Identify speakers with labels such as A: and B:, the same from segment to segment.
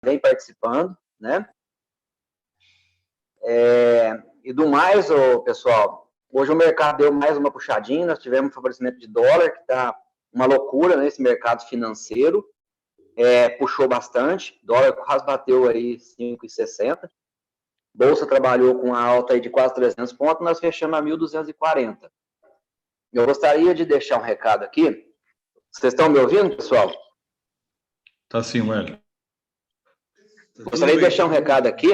A: vem participando, né? E do mais, pessoal, hoje o mercado deu mais uma puxadinha, nós tivemos um favorecimento de dólar, que está uma loucura nesse mercado financeiro, puxou bastante, dólar quase bateu aí 5,60, Bolsa trabalhou com uma alta aí de quase 300 pontos, nós fechamos a 1.240. Eu gostaria de deixar um recado aqui. Vocês estão me ouvindo, pessoal?
B: Tá sim, Wélio.
A: Gostaria de deixar um recado aqui.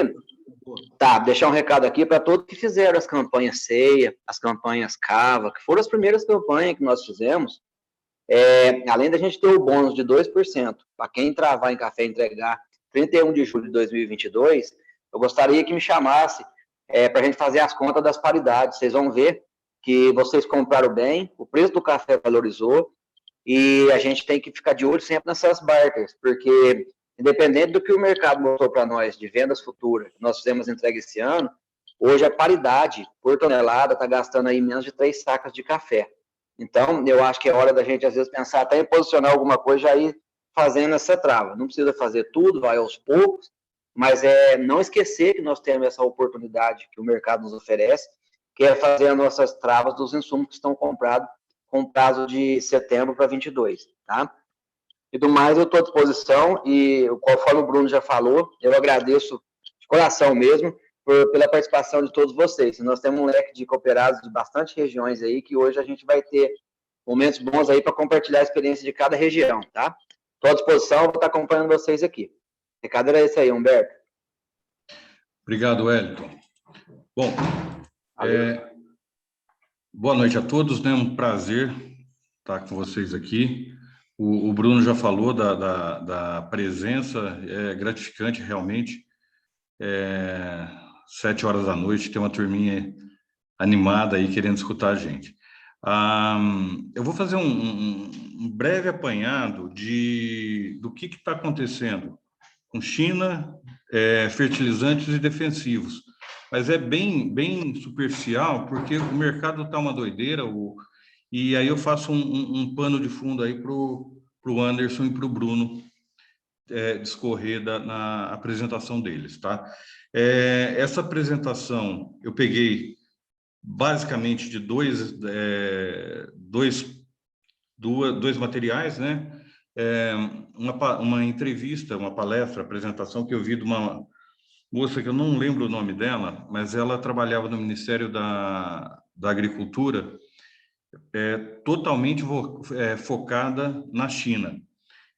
A: Deixar um recado aqui para todos que fizeram as campanhas Ceia, as campanhas Cava, que foram as primeiras campanhas que nós fizemos. Além da gente ter o bônus de 2%, para quem travar em café e entregar 31 de julho de 2022, eu gostaria que me chamasse para a gente fazer as contas das paridades. Vocês vão ver que vocês compraram bem, o preço do café valorizou, e a gente tem que ficar de olho sempre nessas barters, porque independente do que o mercado mostrou para nós de vendas futuras, nós fizemos entrega esse ano, hoje a paridade por tonelada está gastando aí menos de 3 sacas de café. Então, eu acho que é hora da gente, às vezes, pensar até em posicionar alguma coisa já ir fazendo essa trava. Não precisa fazer tudo, vai aos poucos, mas não esquecer que nós temos essa oportunidade que o mercado nos oferece, que é fazer as nossas travas dos insumos que estão comprados com prazo de setembro para 22, tá? E do mais, eu estou à disposição e, conforme o Bruno já falou, eu agradeço de coração mesmo pela participação de todos vocês. Nós temos um leque de cooperados de bastante regiões aí, que hoje a gente vai ter momentos bons aí para compartilhar a experiência de cada região, tá? Estou à disposição, vou estar acompanhando vocês aqui. O recado era esse aí, Humberto.
B: Obrigado, Wellington. Bom, boa noite a todos, né? Um prazer estar com vocês aqui. O Bruno já falou da presença, é gratificante realmente. 7 horas da noite, tem uma turminha animada aí querendo escutar a gente. Eu vou fazer um breve apanhado do que está acontecendo com China, fertilizantes e defensivos. Mas é bem superficial, porque o mercado está uma doideira, e aí eu faço um pano de fundo aí para o Anderson e para o Bruno discorrer na apresentação deles, tá? Essa apresentação eu peguei basicamente de dois materiais, né? Uma entrevista, uma palestra, apresentação que eu vi de uma moça que eu não lembro o nome dela, mas ela trabalhava no Ministério da Agricultura, totalmente focada na China.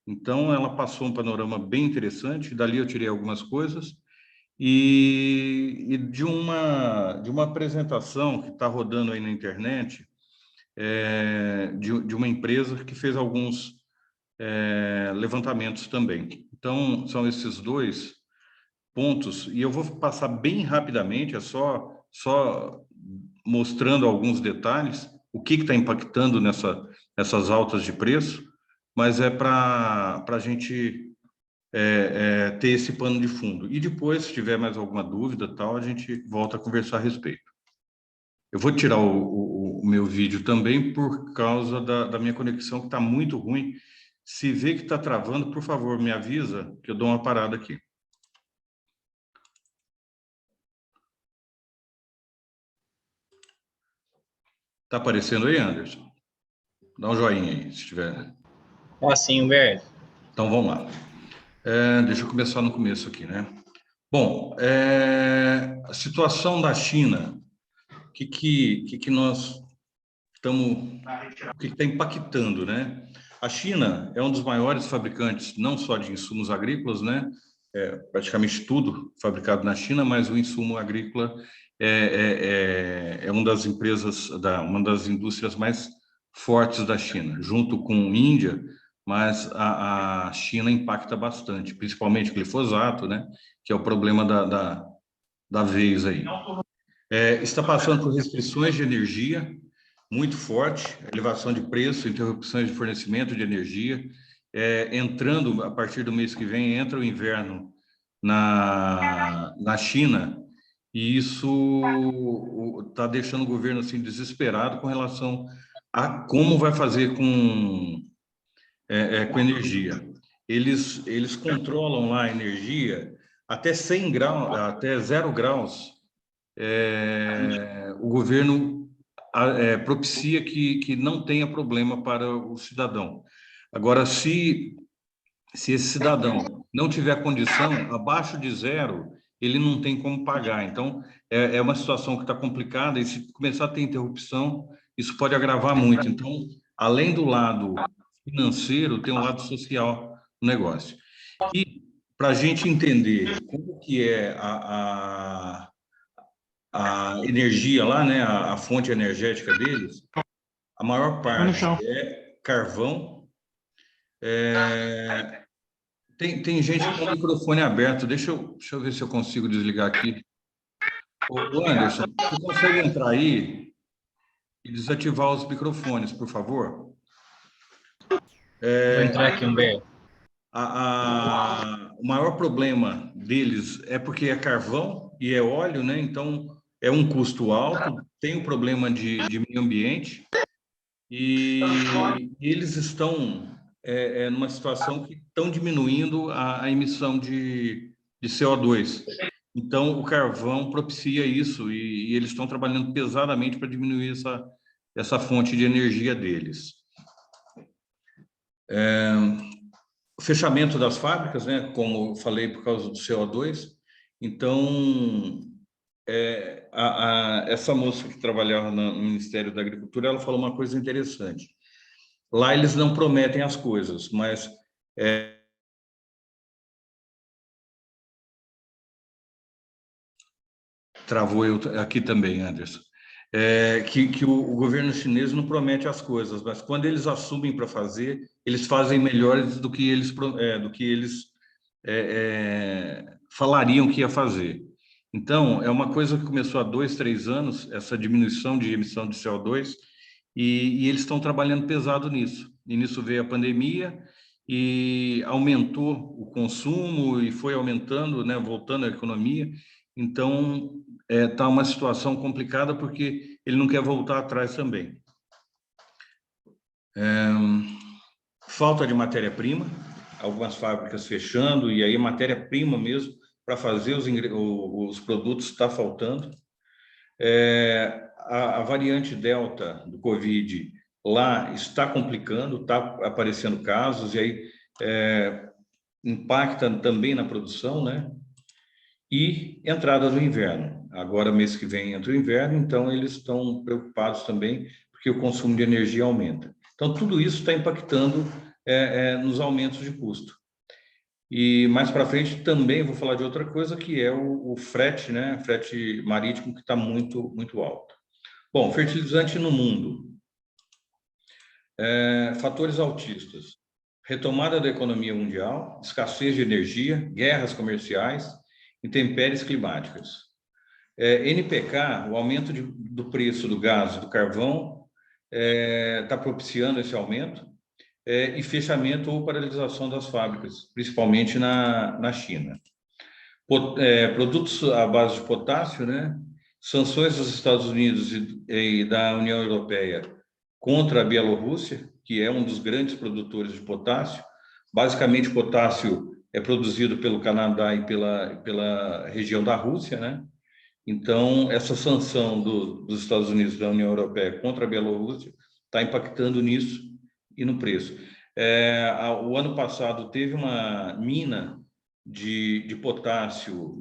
B: Então, ela passou um panorama bem interessante, dali eu tirei algumas coisas, e de uma apresentação que está rodando aí na internet, de uma empresa que fez alguns levantamentos também. Então, são esses dois pontos, e eu vou passar bem rapidamente, só mostrando alguns detalhes, o que está impactando nessas altas de preço, mas para a gente ter esse pano de fundo. E depois, se tiver mais alguma dúvida, tal, a gente volta a conversar a respeito. Eu vou tirar o meu vídeo também por causa da minha conexão, que está muito ruim. Se vê que está travando, por favor, me avisa, que eu dou uma parada aqui. Está aparecendo aí, Anderson? Dá um joinha aí, se tiver.
C: Sim, Humberto.
B: Então, vamos lá. Deixa eu começar no começo aqui, né? Bom, a situação da China, o que nós estamos... O que está impactando, né? A China é um dos maiores fabricantes, não só de insumos agrícolas, né? Praticamente tudo fabricado na China, mas o insumo agrícola é uma das empresas, uma das indústrias mais fortes da China, junto com a Índia, mas a China impacta bastante, principalmente glifosato, né? Que é o problema da vez aí. Está passando por restrições de energia muito forte, elevação de preço, interrupções de fornecimento de energia. Entrando, a partir do mês que vem, entra o inverno na China, e isso está deixando o governo assim, desesperado com relação a como vai fazer com energia. eles controlam lá a energia até 100 graus, até 0 graus. O governo propicia que não tenha problema para o cidadão. Agora, se esse cidadão não tiver condição, abaixo de 0, ele não tem como pagar. Então, é uma situação que está complicada, e se começar a ter interrupção, isso pode agravar muito. Então, além do lado financeiro, tem um lado social no negócio. E, para a gente entender como que é a energia lá, né, a fonte energética deles, a maior parte é carvão. Tem gente com o microfone aberto. Deixa eu ver se eu consigo desligar aqui. Ô, Anderson, você consegue entrar aí e desativar os microfones, por favor?
C: Vou entrar aqui, Humberto.
B: O maior problema deles é porque é carvão e é óleo, né? Então, é um custo alto, tem um problema de meio ambiente, e eles estão numa situação que estão diminuindo a emissão de CO2. Então, o carvão propicia isso, e eles estão trabalhando pesadamente para diminuir essa fonte de energia deles. O fechamento das fábricas, né, como eu falei, por causa do CO2. Então, essa moça que trabalhava no Ministério da Agricultura, ela falou uma coisa interessante. Lá eles não prometem as coisas, mas travou eu aqui também, Anderson. Que o governo chinês não promete as coisas, mas quando eles assumem para fazer, eles fazem melhores do que eles falariam que ia fazer. Então, é uma coisa que começou há 2, 3 anos, essa diminuição de emissão de CO2, e eles estão trabalhando pesado nisso. E nisso veio a pandemia e aumentou o consumo e foi aumentando, né, voltando a economia. Então, está uma situação complicada porque ele não quer voltar atrás também. Falta de matéria-prima, algumas fábricas fechando, e aí matéria-prima mesmo para fazer os produtos está faltando. A variante Delta do Covid lá está complicando, está aparecendo casos, e aí impacta também na produção, né? E entrada do inverno. Agora, mês que vem, entra o inverno, então eles estão preocupados também, porque o consumo de energia aumenta. Então, tudo isso está impactando nos aumentos de custo. E mais para frente também vou falar de outra coisa, que é o frete, né? Frete marítimo, que está muito, muito alto. Bom, fertilizante no mundo. Fatores altistas. Retomada da economia mundial, escassez de energia, guerras comerciais, intempéries climáticas. NPK, o aumento do preço do gás e do carvão está propiciando esse aumento, e fechamento ou paralisação das fábricas, principalmente na China. Produtos à base de potássio, né? Sanções dos Estados Unidos e da União Europeia contra a Bielorrússia, que é um dos grandes produtores de potássio. Basicamente, potássio é produzido pelo Canadá e pela região da Rússia, né? Então, essa sanção dos Estados Unidos e da União Europeia contra a Bielorrússia está impactando nisso e no preço. O ano passado teve uma mina de potássio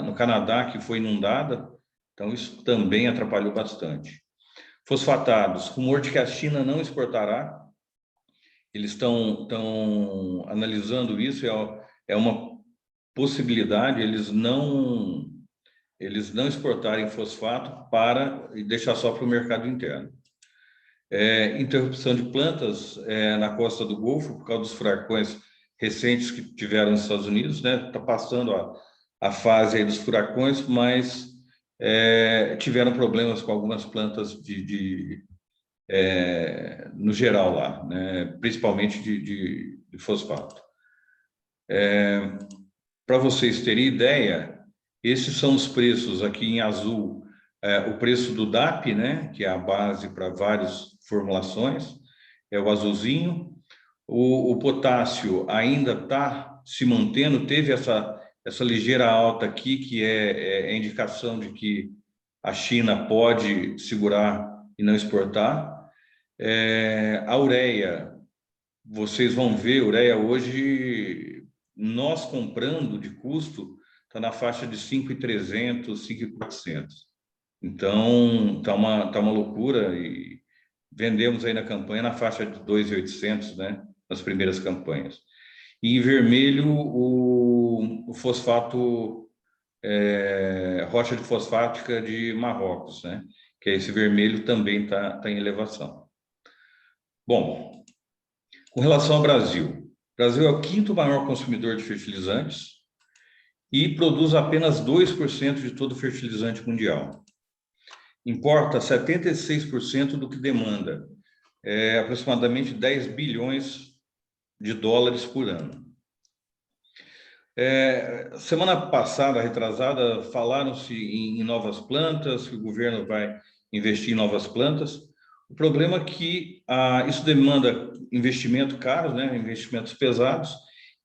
B: no Canadá que foi inundada, então isso também atrapalhou bastante. Fosfatados, rumor de que a China não exportará, eles estão analisando isso, é uma possibilidade, eles não exportarem fosfato para deixar só para o mercado interno. Interrupção de plantas na costa do Golfo, por causa dos furacões recentes que tiveram nos Estados Unidos, né? Está passando a fase aí dos furacões, mas tiveram problemas com algumas plantas no geral lá, né? Principalmente de fosfato. Para vocês terem ideia, esses são os preços aqui em azul, o preço do DAP, né? Que é a base para várias formulações, é o azulzinho. O potássio ainda está se mantendo, teve essa ligeira alta aqui, que é indicação de que a China pode segurar e não exportar. A ureia, vocês vão ver, ureia hoje, nós comprando de custo, está na faixa de 5.300, 5.400. Então, tá uma loucura, e vendemos aí na campanha na faixa de 2.800, né, nas primeiras campanhas. E em vermelho, o fosfato, rocha de fosfática de Marrocos, né, que esse vermelho também está em elevação. Bom, com relação ao Brasil, o Brasil é o 5º maior consumidor de fertilizantes e produz apenas 2% de todo o fertilizante mundial. Importa 76% do que demanda, aproximadamente 10 bilhões de dólares por ano. Semana passada, retrasada, falaram-se em novas plantas, que o governo vai investir em novas plantas. O problema é que isso demanda investimento caro, né, investimentos pesados,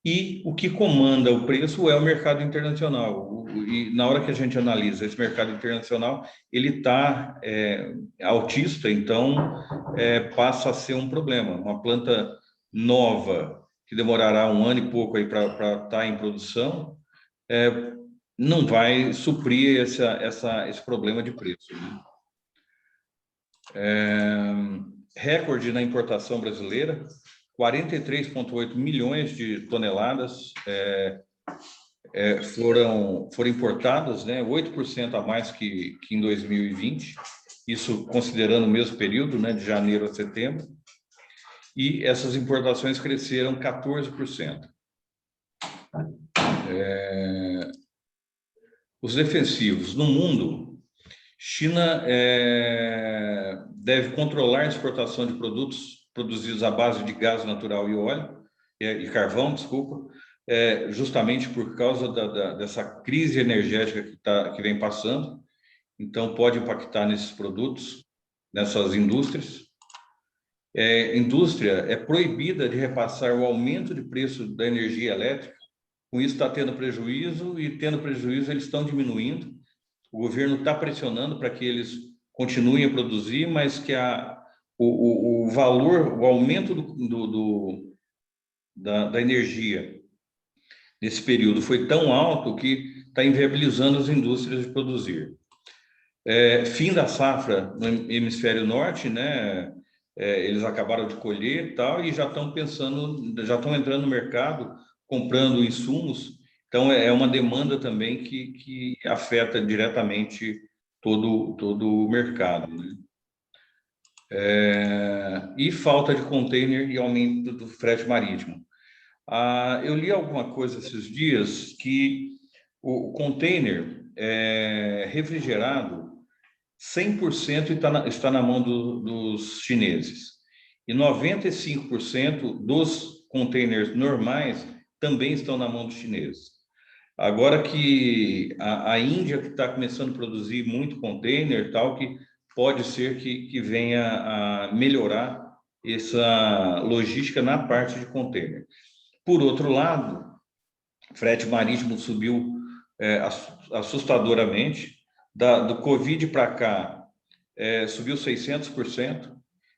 B: e o que comanda o preço é o mercado internacional. E na hora que a gente analisa esse mercado internacional, ele está altista, então passa a ser um problema. Uma planta nova, que demorará 1 ano e pouco aí para estar em produção, não vai suprir esse problema de preço, né? Recorde na importação brasileira, 43,8 milhões de toneladas foram importadas, né? 8% a mais que em 2020, isso considerando o mesmo período, né, de janeiro a setembro, e essas importações cresceram 14%. Os defensivos no mundo, China deve controlar a exportação de produtos produzidos à base de gás natural e óleo, e carvão, desculpa, justamente por causa dessa crise energética que vem passando. Então, pode impactar nesses produtos, nessas indústrias. Indústria é proibida de repassar o aumento de preço da energia elétrica. Com isso, está tendo prejuízo, e tendo prejuízo, eles estão diminuindo. O governo está pressionando para que eles continuem a produzir, mas que o valor, o aumento da energia nesse período foi tão alto que está inviabilizando as indústrias de produzir. Fim da safra no hemisfério norte, né? Eles acabaram de colher e tal, e já estão entrando no mercado, comprando insumos. Então, é uma demanda também que afeta diretamente todo o mercado, né? E falta de container e aumento do frete marítimo. Eu li alguma coisa esses dias que o container refrigerado 100% está na mão dos chineses. E 95% dos containers normais também estão na mão dos chineses. Agora que a Índia que está começando a produzir muito container, tal, que pode ser que venha a melhorar essa logística na parte de container. Por outro lado, frete marítimo subiu assustadoramente. Do Covid para cá, subiu 600%.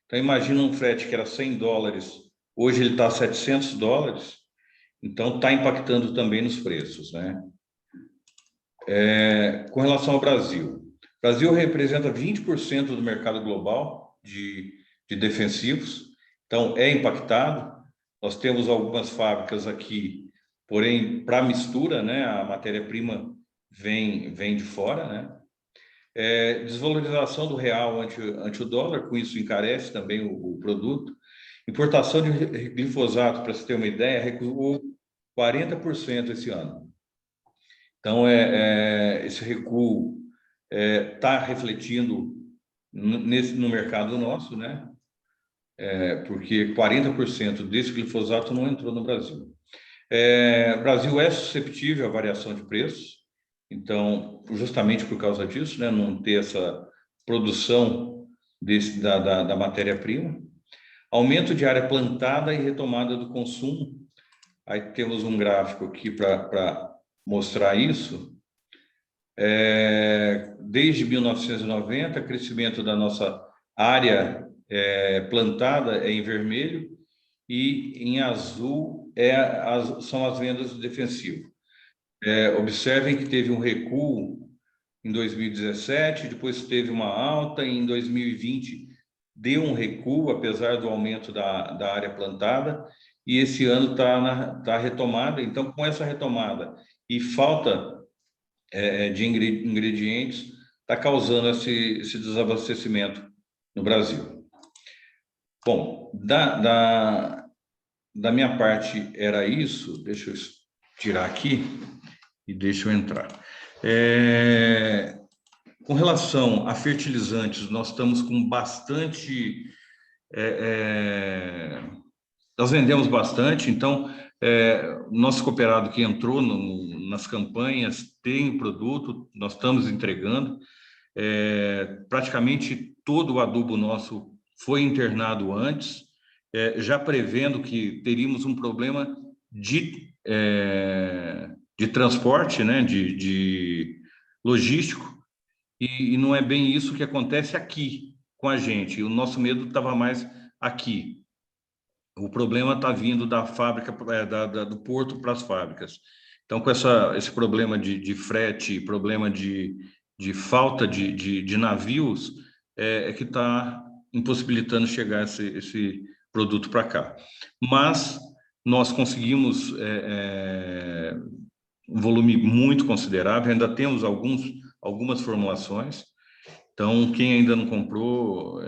B: Então, imagina um frete que era $100, hoje ele está a $700. Então, está impactando também nos preços, né? Com relação ao Brasil, o Brasil representa 20% do mercado global de defensivos, então é impactado. Nós temos algumas fábricas aqui, porém, para mistura, né, a matéria-prima vem de fora, né? Desvalorização do real ante o dólar, com isso encarece também o produto. Importação de glifosato, para você ter uma ideia, recuou 40% esse ano. Então, esse recuo está refletindo no mercado nosso, né? Porque 40% desse glifosato não entrou no Brasil. O Brasil é susceptível à variação de preços, então, justamente por causa disso, né, não ter essa produção da matéria-prima. aumento de área plantada e retomada do consumo. Aí temos um gráfico aqui para mostrar isso. Desde 1990, crescimento da nossa área plantada é em vermelho e em azul são as vendas do defensivo. Observem que teve um recuo em 2017, depois teve uma alta, e em 2020 deu um recuo, apesar do aumento da área plantada, e esse ano está retomada. Então, com essa retomada e falta de ingredientes, está causando esse desabastecimento no Brasil. Bom, da minha parte era isso. Deixa eu tirar aqui e deixa eu entrar. Com relação a fertilizantes, nós estamos com bastante... nós vendemos bastante, então, nosso cooperado que entrou nas campanhas tem o produto, nós estamos entregando. Praticamente todo o adubo nosso foi internado antes, já prevendo que teríamos um problema de transporte, né, de logístico, e não é bem isso que acontece aqui com a gente. O nosso medo estava mais aqui. O problema está vindo da fábrica, do porto para as fábricas. Então, com esse problema de frete, problema de falta de navios, que está impossibilitando chegar esse produto para cá. Mas nós conseguimos um volume muito considerável, ainda temos algumas formulações. Então, quem ainda não comprou,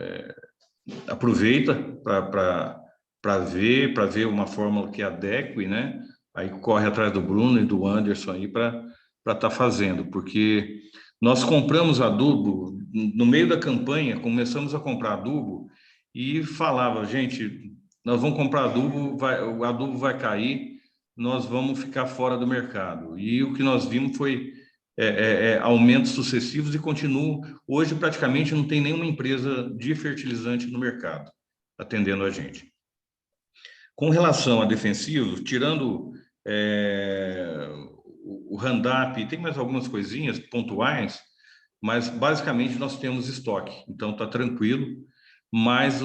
B: aproveita para ver uma fórmula que adeque, né? Aí corre atrás do Bruno e do Anderson aí para estar fazendo, porque nós compramos adubo no meio da campanha, começamos a comprar adubo e falava, gente, nós vamos comprar adubo, o adubo vai cair, nós vamos ficar fora do mercado. E o que nós vimos foi aumentos sucessivos e continuam. Hoje, praticamente, não tem nenhuma empresa de fertilizante no mercado atendendo a gente. Com relação a defensivo, tirando o Roundup, tem mais algumas coisinhas pontuais, mas basicamente nós temos estoque, então está tranquilo, mas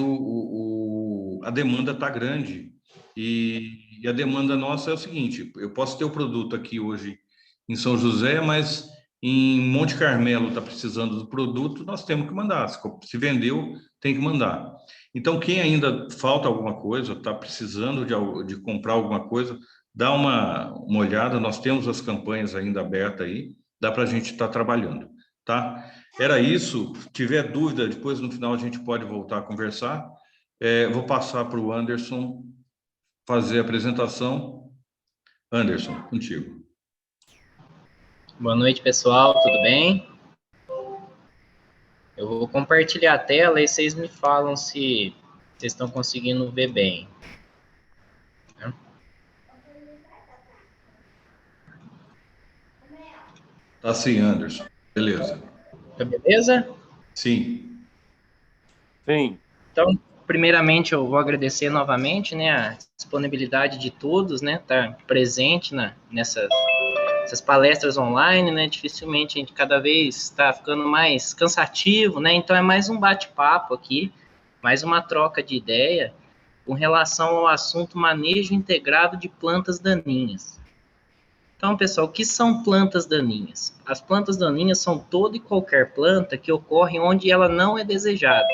B: a demanda está grande, e a demanda nossa é o seguinte: eu posso ter o produto aqui hoje em São José, mas em Monte Carmelo está precisando do produto, nós temos que mandar. Se vendeu, tem que mandar. Então, quem ainda falta alguma coisa, está precisando de comprar alguma coisa, dá uma olhada. Nós temos as campanhas ainda abertas aí, dá para a gente estar trabalhando, tá? Era isso. Se tiver dúvida, depois no final a gente pode voltar a conversar. Vou passar para o Anderson fazer a apresentação. Anderson, contigo.
C: Boa noite, pessoal, tudo bem? Eu vou compartilhar a tela e vocês me falam se vocês estão conseguindo ver bem.
B: Tá sim, Anderson. Beleza.
C: Tá beleza?
B: Sim.
D: Sim.
C: Então, primeiramente, eu vou agradecer novamente, né, a disponibilidade de todos, né, estar presente nessas palestras online, né, dificilmente a gente cada vez está ficando mais cansativo, né, então é mais um bate-papo aqui, mais uma troca de ideia com relação ao assunto manejo integrado de plantas daninhas. Então, pessoal, o que são plantas daninhas? As plantas daninhas são toda e qualquer planta que ocorre onde ela não é desejada.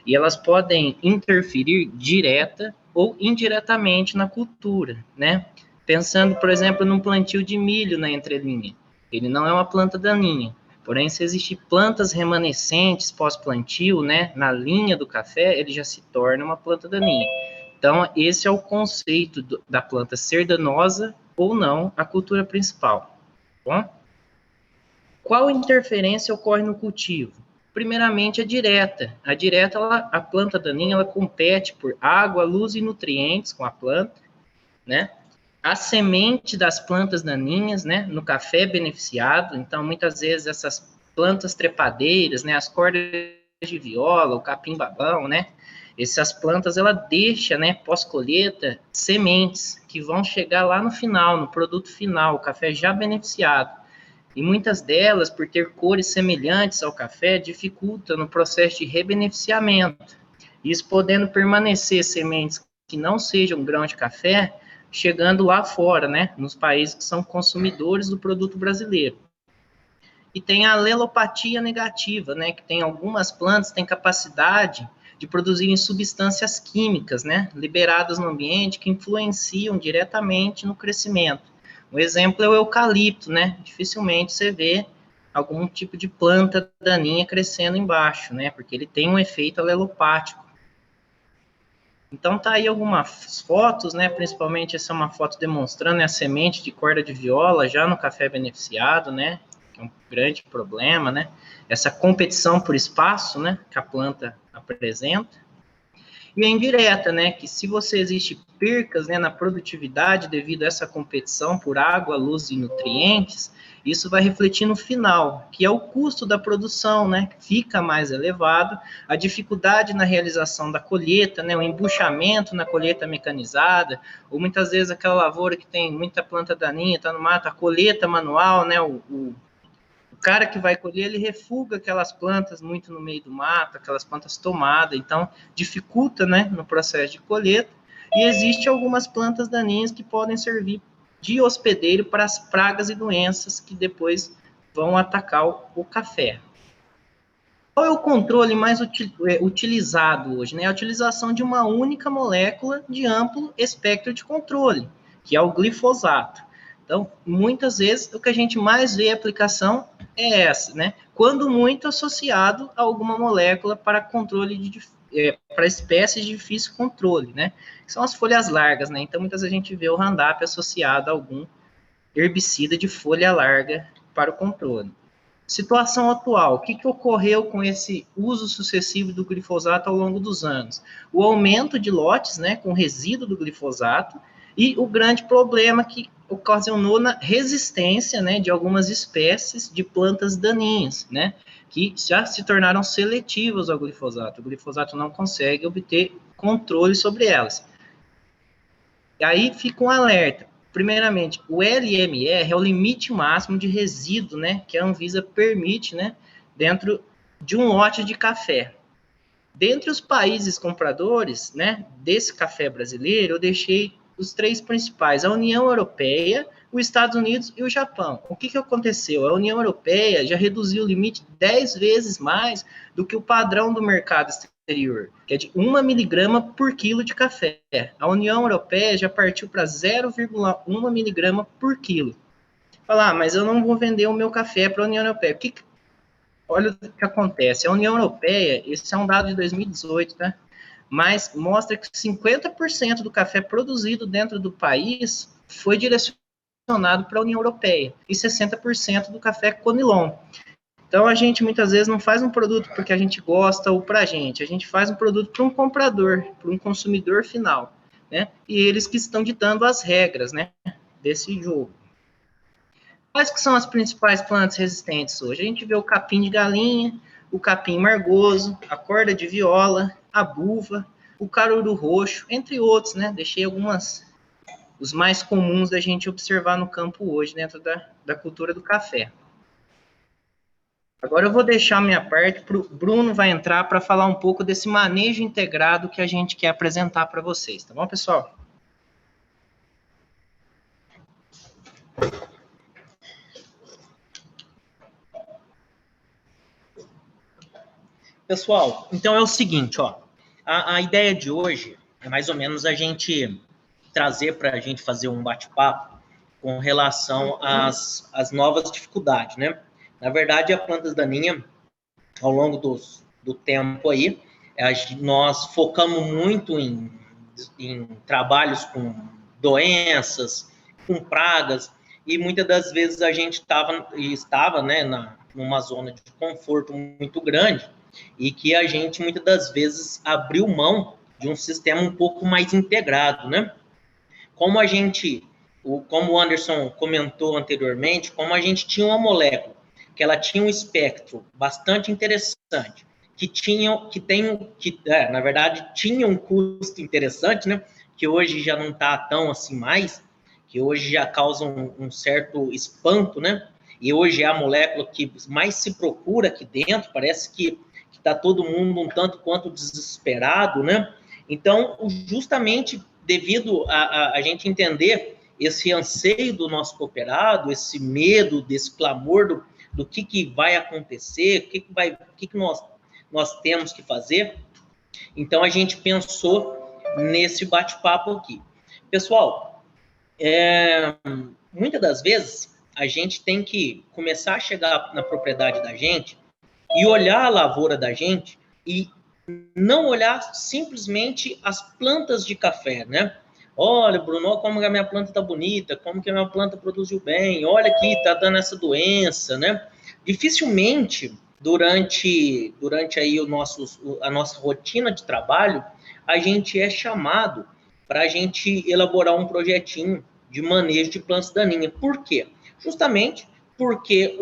C: E elas podem interferir direta ou indiretamente na cultura, né? Pensando, por exemplo, num plantio de milho na entrelinha. Ele não é uma planta daninha. Porém, se existem plantas remanescentes pós-plantio, né, na linha do café, ele já se torna uma planta daninha. Então, esse é o conceito da planta ser danosa ou não à cultura principal. Bom? Qual interferência ocorre no cultivo? Primeiramente, a direta. A direta, a planta daninha, ela compete por água, luz e nutrientes com a planta, né? A semente das plantas daninhas, né, no café beneficiado. Então, muitas vezes, essas plantas trepadeiras, né, as cordas de viola, o capim-babão, né, Essas plantas, ela deixa, né, pós-colheita, sementes que vão chegar lá no final, no produto final, o café já beneficiado. E muitas delas, por ter cores semelhantes ao café, dificultam no processo de rebeneficiamento. Isso podendo permanecer sementes que não sejam grão de café, chegando lá fora, né, nos países que são consumidores do produto brasileiro. E tem a alelopatia negativa, né, que tem algumas plantas que têm capacidade de produzirem substâncias químicas, né, liberadas no ambiente que influenciam diretamente no crescimento. Um exemplo é o eucalipto, né, dificilmente você vê algum tipo de planta daninha crescendo embaixo, né, porque ele tem um efeito alelopático. Então tá aí algumas fotos, né, principalmente essa é uma foto demonstrando a semente de corda de viola já no café beneficiado, né, que é um grande problema, né, essa competição por espaço, né, que a planta apresenta. E a indireta, né, que se você existe percas, né, na produtividade devido a essa competição por água, luz e nutrientes, isso vai refletir no final, que é o custo da produção, né, que fica mais elevado, a dificuldade na realização da colheita, né, o embuchamento na colheita mecanizada, ou muitas vezes aquela lavoura que tem muita planta daninha, está no mato, a colheita manual, né, o cara que vai colher, ele refuga aquelas plantas muito no meio do mato, aquelas plantas tomadas, então dificulta, né, no processo de colheita, e existe algumas plantas daninhas que podem servir de hospedeiro para as pragas e doenças que depois vão atacar o café. Qual é o controle mais utilizado hoje? Né? A utilização de uma única molécula de amplo espectro de controle, que é o glifosato. Então, muitas vezes, o que a gente mais vê a aplicação é essa, né? Quando muito associado a alguma molécula para controle para espécies de difícil controle, né? Que são as folhas largas, né? Então, muitas vezes a gente vê o Roundup associado a algum herbicida de folha larga para o controle. Situação atual, o que ocorreu com esse uso sucessivo do glifosato ao longo dos anos? O aumento de lotes, né, com resíduo do glifosato, e o grande problema que ocasionou na resistência, né, de algumas espécies de plantas daninhas, né, que já se tornaram seletivas ao glifosato. O glifosato não consegue obter controle sobre elas. E aí fica um alerta. Primeiramente, o LMR é o limite máximo de resíduo, né, que a Anvisa permite, né, dentro de um lote de café. Dentre os países compradores, né, desse café brasileiro, eu deixei os 3 principais: a União Europeia, os Estados Unidos e o Japão. O que aconteceu? A União Europeia já reduziu o limite 10 vezes mais do que o padrão do mercado exterior, que é de 1 miligrama por quilo de café. A União Europeia já partiu para 0,1 miligrama por quilo. Falar, mas eu não vou vender o meu café para a União Europeia. Olha o que acontece. A União Europeia, esse é um dado de 2018, tá? Mas mostra que 50% do café produzido dentro do país foi direcionado para a União Europeia e 60% do café Conilon. Então, a gente muitas vezes não faz um produto porque a gente gosta ou para a gente faz um produto para um comprador, para um consumidor final, né? E eles que estão ditando as regras, né, desse jogo. Quais que são as principais plantas resistentes hoje? A gente vê o capim de galinha, o capim margoso, a corda de viola, a buva, o caruru roxo, entre outros, né? Deixei os mais comuns da gente observar no campo hoje, dentro da cultura do café. Agora eu vou deixar a minha parte, o Bruno vai entrar para falar um pouco desse manejo integrado que a gente quer apresentar para vocês, tá bom, pessoal? Pessoal, então é o seguinte, ó, a ideia de hoje é mais ou menos a gente trazer para a gente fazer um bate-papo com relação às novas dificuldades, né? Na verdade, a plantas daninhas, ao longo do tempo aí, nós focamos muito em trabalhos com doenças, com pragas, e muitas das vezes a gente estava, né, numa zona de conforto muito grande, e que a gente, muitas das vezes, abriu mão de um sistema um pouco mais integrado, né? Como o Anderson comentou anteriormente, como a gente tinha uma molécula, que ela tinha um espectro bastante interessante,
E: na verdade, tinha um custo interessante, né? Que hoje já não está tão assim mais, que hoje já causa um certo espanto, né? E hoje é a molécula que mais se procura aqui dentro, parece que está todo mundo um tanto quanto desesperado, né? Então, justamente devido a gente entender esse anseio do nosso cooperado, esse medo, desse clamor do que vai acontecer, o que nós temos que fazer, então a gente pensou nesse bate-papo aqui. Pessoal, muitas das vezes a gente tem que começar a chegar na propriedade da gente e olhar a lavoura da gente e não olhar simplesmente as plantas de café, né? Olha, Bruno, como a minha planta está bonita, como que a minha planta produziu bem, olha aqui, está dando essa doença, né? Dificilmente, durante aí a nossa rotina de trabalho, a gente é chamado para a gente elaborar um projetinho de manejo de plantas daninhas. Por quê? Justamente porque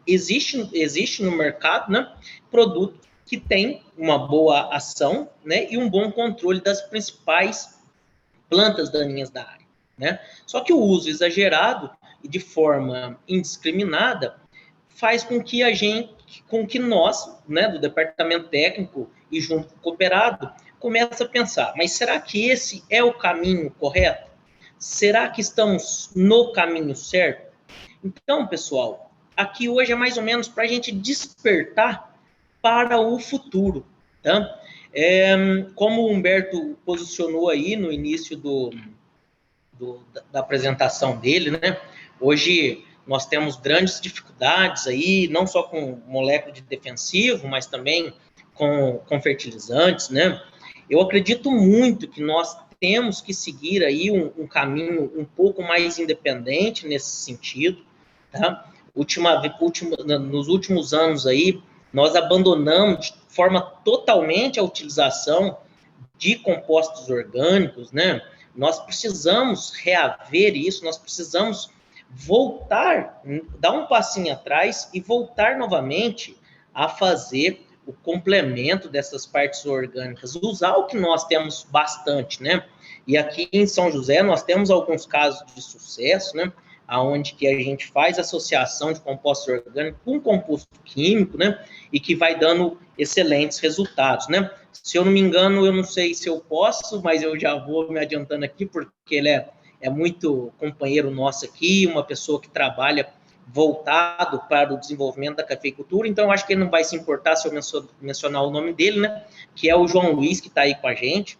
E: existe no mercado, né, produto que tem uma boa ação, né, e um bom controle das principais plantas daninhas da área, né? Só que o uso exagerado e de forma indiscriminada faz com que nós, né, do departamento técnico e junto com o cooperado, comece a pensar, mas será que esse é o caminho correto? Será que estamos no caminho certo? Então, pessoal, aqui hoje é mais ou menos para a gente despertar para o futuro, tá? Como o Humberto posicionou aí no início da apresentação dele, né? Hoje nós temos grandes dificuldades aí, não só com molécula de defensivo, mas também com fertilizantes, né? Eu acredito muito que nós temos que seguir aí um caminho um pouco mais independente nesse sentido, tá? Nos últimos anos aí, nós abandonamos de forma totalmente a utilização de compostos orgânicos, né? Nós precisamos reaver isso, nós precisamos voltar, dar um passinho atrás e voltar novamente a fazer o complemento dessas partes orgânicas, usar o que nós temos bastante, né? E aqui em São José nós temos alguns casos de sucesso, né? Aonde que a gente faz associação de composto orgânico com composto químico, né? E que vai dando excelentes resultados, né? Se eu não me engano, eu não sei se eu posso, mas eu já vou me adiantando aqui, porque ele é muito companheiro nosso aqui, uma pessoa que trabalha voltado para o desenvolvimento da cafeicultura, então eu acho que ele não vai se importar se eu mencionar o nome dele, né? Que é o João Luiz, que está aí com a gente,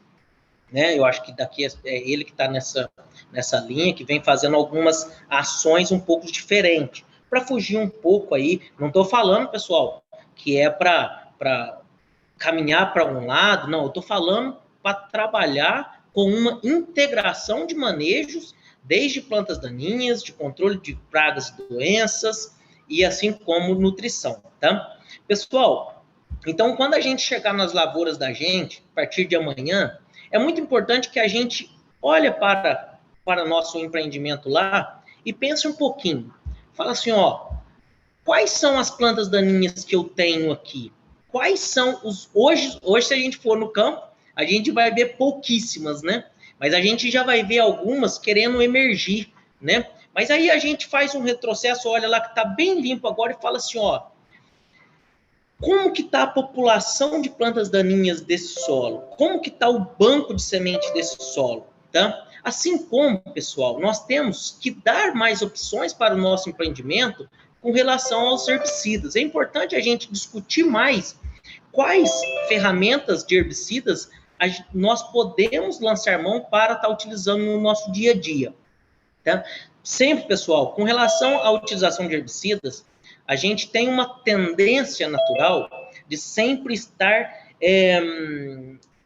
E: né? Eu acho que daqui é ele que está nessa linha, que vem fazendo algumas ações um pouco diferentes, para fugir um pouco aí. Não estou falando, pessoal, que é para caminhar para um lado, não, eu estou falando para trabalhar com uma integração de manejos, desde plantas daninhas, de controle de pragas e doenças, e assim como nutrição, tá? Pessoal, então, quando a gente chegar nas lavouras da gente, a partir de amanhã, é muito importante que a gente olhe para nosso empreendimento lá e pense um pouquinho. Fala assim, ó, quais são as plantas daninhas que eu tenho aqui? Quais são os... Hoje, se a gente for no campo, a gente vai ver pouquíssimas, né? Mas a gente já vai ver algumas querendo emergir, né? Mas aí a gente faz um retrocesso, olha lá que está bem limpo agora e fala assim, ó, como que está a população de plantas daninhas desse solo? Como que está o banco de semente desse solo? Tá? Assim como, pessoal, nós temos que dar mais opções para o nosso empreendimento com relação aos herbicidas. É importante a gente discutir mais quais ferramentas de herbicidas nós podemos lançar mão para estar utilizando no nosso dia a dia. Tá? Sempre, pessoal, com relação à utilização de herbicidas, a gente tem uma tendência natural de sempre estar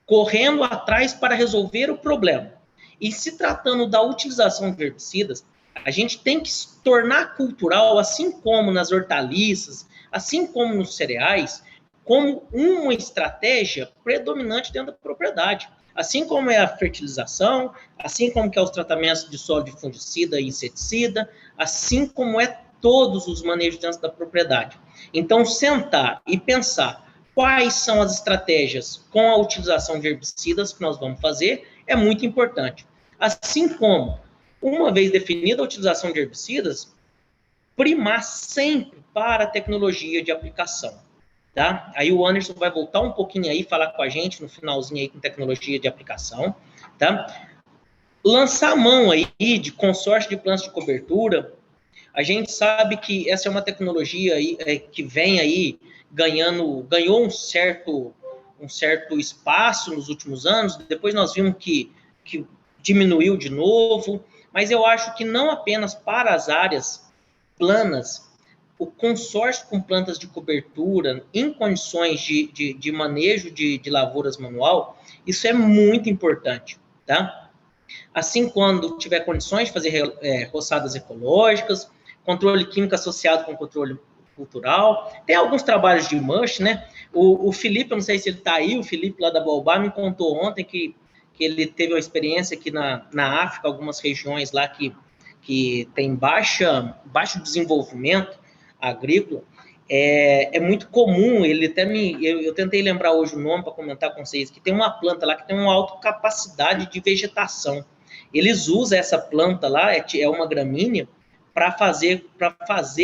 E: correndo atrás para resolver o problema. E se tratando da utilização de herbicidas, a gente tem que se tornar cultural, assim como nas hortaliças, assim como nos cereais, como uma estratégia predominante dentro da propriedade. Assim como é a fertilização, assim como que é os tratamentos de solo de fungicida e inseticida, assim como é todos os manejos dentro da propriedade. Então, sentar e pensar quais são as estratégias com a utilização de herbicidas que nós vamos fazer é muito importante. Assim como, uma vez definida a utilização de herbicidas, primar sempre para a tecnologia de aplicação, tá? Aí o Anderson vai voltar um pouquinho aí, falar com a gente no finalzinho aí com tecnologia de aplicação, tá? Lançar a mão aí de consórcio de plantas de cobertura. A gente sabe que essa é uma tecnologia aí, que vem aí ganhou um certo espaço nos últimos anos, depois nós vimos que diminuiu de novo, mas eu acho que não apenas para as áreas planas, o consórcio com plantas de cobertura em condições de manejo de lavouras manual, isso é muito importante, tá? Assim, quando tiver condições de fazer roçadas ecológicas, controle químico associado com controle cultural, tem alguns trabalhos de mush, né? O Felipe, eu não sei se ele está aí, o Felipe lá da Baobá me contou ontem que ele teve uma experiência aqui na África, algumas regiões lá que tem baixo desenvolvimento agrícola. É muito comum, ele até eu tentei lembrar hoje o nome para comentar com vocês, que tem uma planta lá que tem uma alta capacidade de vegetação. Eles usam essa planta lá, é uma gramínea, para fazer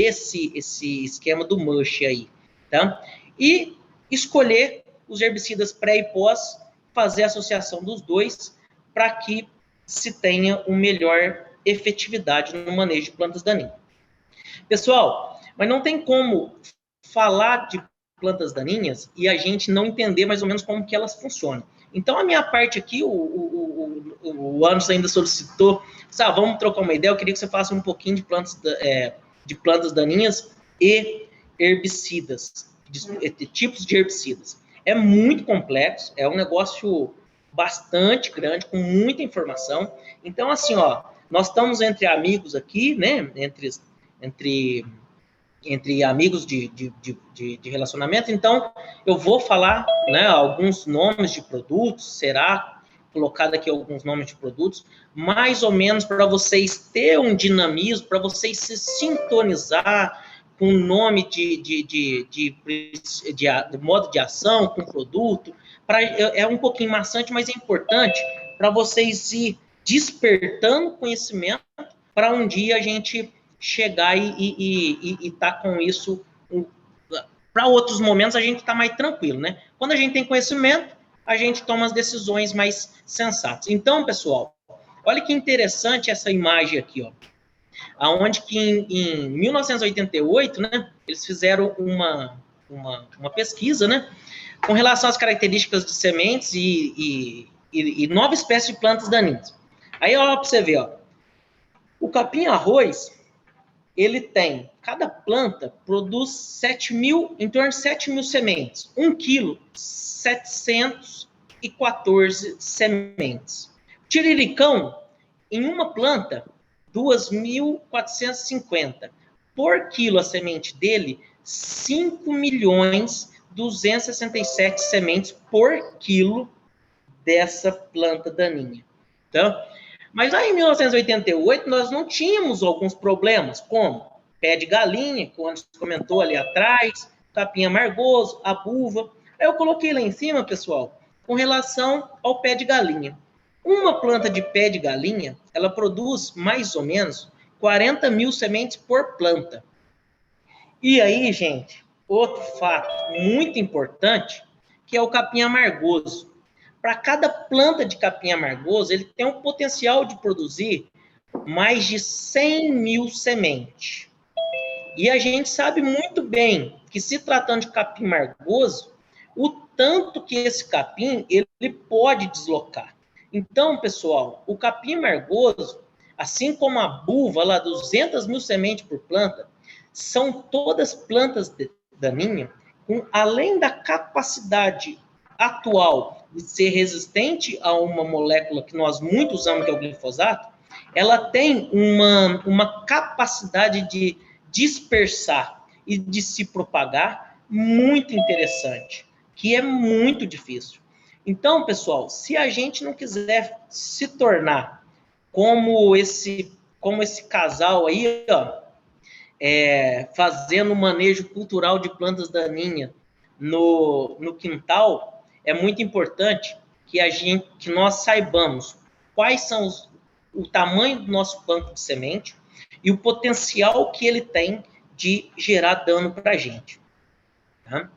E: esse esquema do mush aí, tá? E escolher os herbicidas pré e pós, fazer a associação dos dois, para que se tenha uma melhor efetividade no manejo de plantas daninhas. Pessoal, mas não tem como falar de plantas daninhas e a gente não entender mais ou menos como que elas funcionam. Então, a minha parte aqui, o Anderson ainda solicitou, vamos trocar uma ideia, eu queria que você falasse um pouquinho de plantas daninhas e herbicidas, de tipos de herbicidas. É muito complexo, é um negócio bastante grande, com muita informação. Então, assim, nós estamos entre amigos aqui, né, entre amigos de relacionamento, então eu vou falar, né, alguns nomes de produtos, será colocado aqui alguns nomes de produtos, mais ou menos para vocês terem um dinamismo, para vocês se sintonizar com o nome de modo de ação, com o produto, é um pouquinho maçante, mas é importante para vocês ir despertando conhecimento para um dia a gente chegar e tá com isso. Para outros momentos a gente está mais tranquilo, né? Quando a gente tem conhecimento, a gente toma as decisões mais sensatas. Então, pessoal, olha que interessante essa imagem aqui, aonde que em 1988, né, eles fizeram uma pesquisa, né, com relação às características de sementes e nova espécie de plantas daninhas. Aí, olha para você ver, o capim-arroz, ele tem, cada planta produz em torno de 7 mil sementes. 1 quilo, 714 sementes. Tiriricão, em uma planta, 2.450. Por quilo a semente dele, 5.267 sementes por quilo dessa planta daninha. Então, mas lá em 1988, nós não tínhamos alguns problemas, como pé de galinha, que o Anderson comentou ali atrás, capim amargoso, abuva. Aí eu coloquei lá em cima, pessoal, com relação ao pé de galinha. Uma planta de pé de galinha, ela produz mais ou menos 40 mil sementes por planta. E aí, gente, outro fato muito importante, que é o capim amargoso. Para cada planta de capim amargoso, ele tem um potencial de produzir mais de 100 mil sementes. E a gente sabe muito bem que, se tratando de capim amargoso, o tanto que esse capim ele pode deslocar. Então, pessoal, o capim amargoso, assim como a buva, lá 200 mil sementes por planta, são todas plantas daninhas, além da capacidade atual de ser resistente a uma molécula que nós muito usamos, que é o glifosato, ela tem uma capacidade de dispersar e de se propagar muito interessante, que é muito difícil. Então, pessoal, se a gente não quiser se tornar como esse casal aí, fazendo o manejo cultural de plantas daninhas no quintal, é muito importante que nós saibamos quais são o tamanho do nosso banco de semente e o potencial que ele tem de gerar dano para a gente. Tá?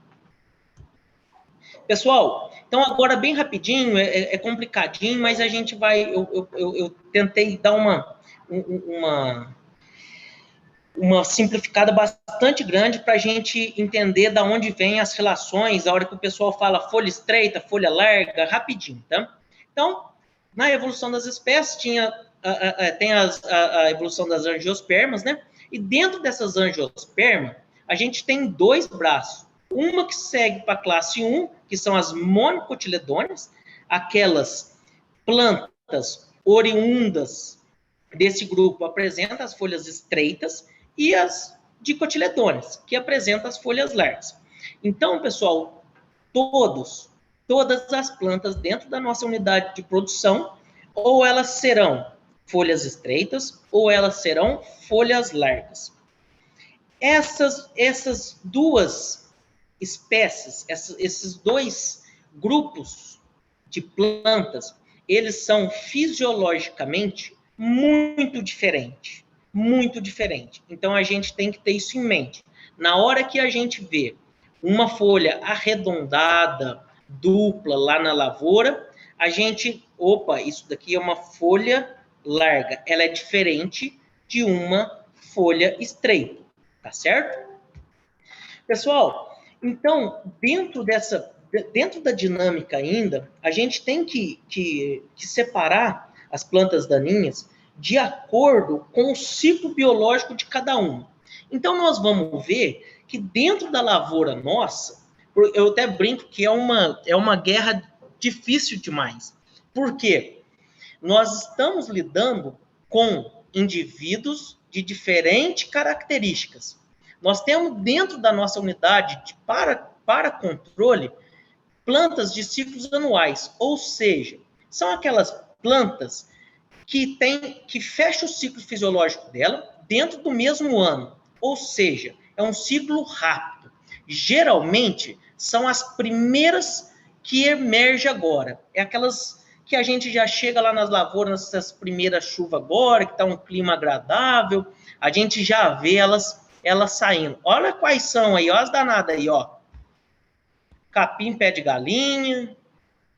E: Pessoal, então agora bem rapidinho, é complicadinho, mas a gente vai... Eu tentei dar uma simplificada bastante grande para a gente entender da onde vem as relações, a hora que o pessoal fala folha estreita, folha larga, rapidinho, tá? Então, na evolução das espécies, tem a evolução das angiospermas, né? E dentro dessas angiospermas, a gente tem 2 braços. Uma que segue para a classe 1, que são as monocotiledôneas, aquelas plantas oriundas desse grupo apresentam as folhas estreitas, e as dicotiledôneas, que apresentam as folhas largas. Então, pessoal, todas as plantas dentro da nossa unidade de produção, ou elas serão folhas estreitas, ou elas serão folhas largas. Essas 2 espécies, esses 2 grupos de plantas, eles são fisiologicamente muito diferentes. Muito diferente. Então, a gente tem que ter isso em mente. Na hora que a gente vê uma folha arredondada, dupla, lá na lavoura, a gente... Opa, isso daqui é uma folha larga. Ela é diferente de uma folha estreita. Tá certo? Pessoal, então, dentro da dinâmica ainda, a gente tem que separar as plantas daninhas de acordo com o ciclo biológico de cada uma. Então, nós vamos ver que dentro da lavoura nossa, eu até brinco que é uma guerra difícil demais. Por quê? Nós estamos lidando com indivíduos de diferentes características. Nós temos dentro da nossa unidade para controle plantas de ciclos anuais, ou seja, são aquelas plantas que fecha o ciclo fisiológico dela dentro do mesmo ano. Ou seja, é um ciclo rápido. Geralmente, são as primeiras que emergem agora. É aquelas que a gente já chega lá nas lavouras, nessas primeiras chuvas agora, que está um clima agradável, a gente já vê elas saindo. Olha quais são aí, ó, as danadas aí, ó. Capim pé de galinha,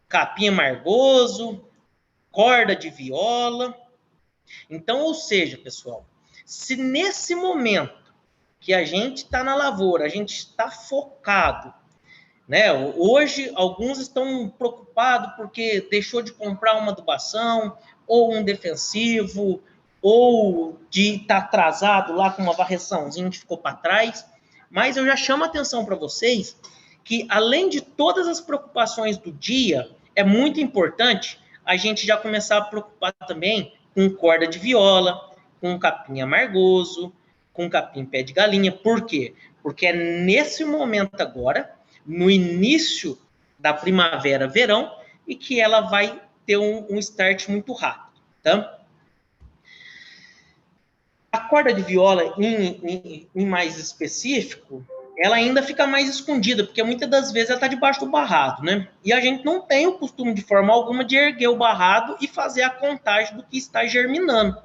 E: capim amargoso, corda de viola. Então, ou seja, pessoal, se nesse momento que a gente está na lavoura, a gente está focado, né? Hoje, alguns estão preocupados porque deixou de comprar uma adubação, ou um defensivo, ou de estar atrasado lá com uma varreçãozinha que ficou para trás. Mas eu já chamo a atenção para vocês que, além de todas as preocupações do dia, é muito importante a gente já começar a preocupar também com corda de viola, com capim amargoso, com capim pé de galinha. Por quê? Porque é nesse momento agora, no início da primavera, verão, e que ela vai ter um start muito rápido, tá? A corda de viola, em mais específico, ela ainda fica mais escondida, porque muitas das vezes ela está debaixo do barrado, né? E a gente não tem o costume, de forma alguma, de erguer o barrado e fazer a contagem do que está germinando.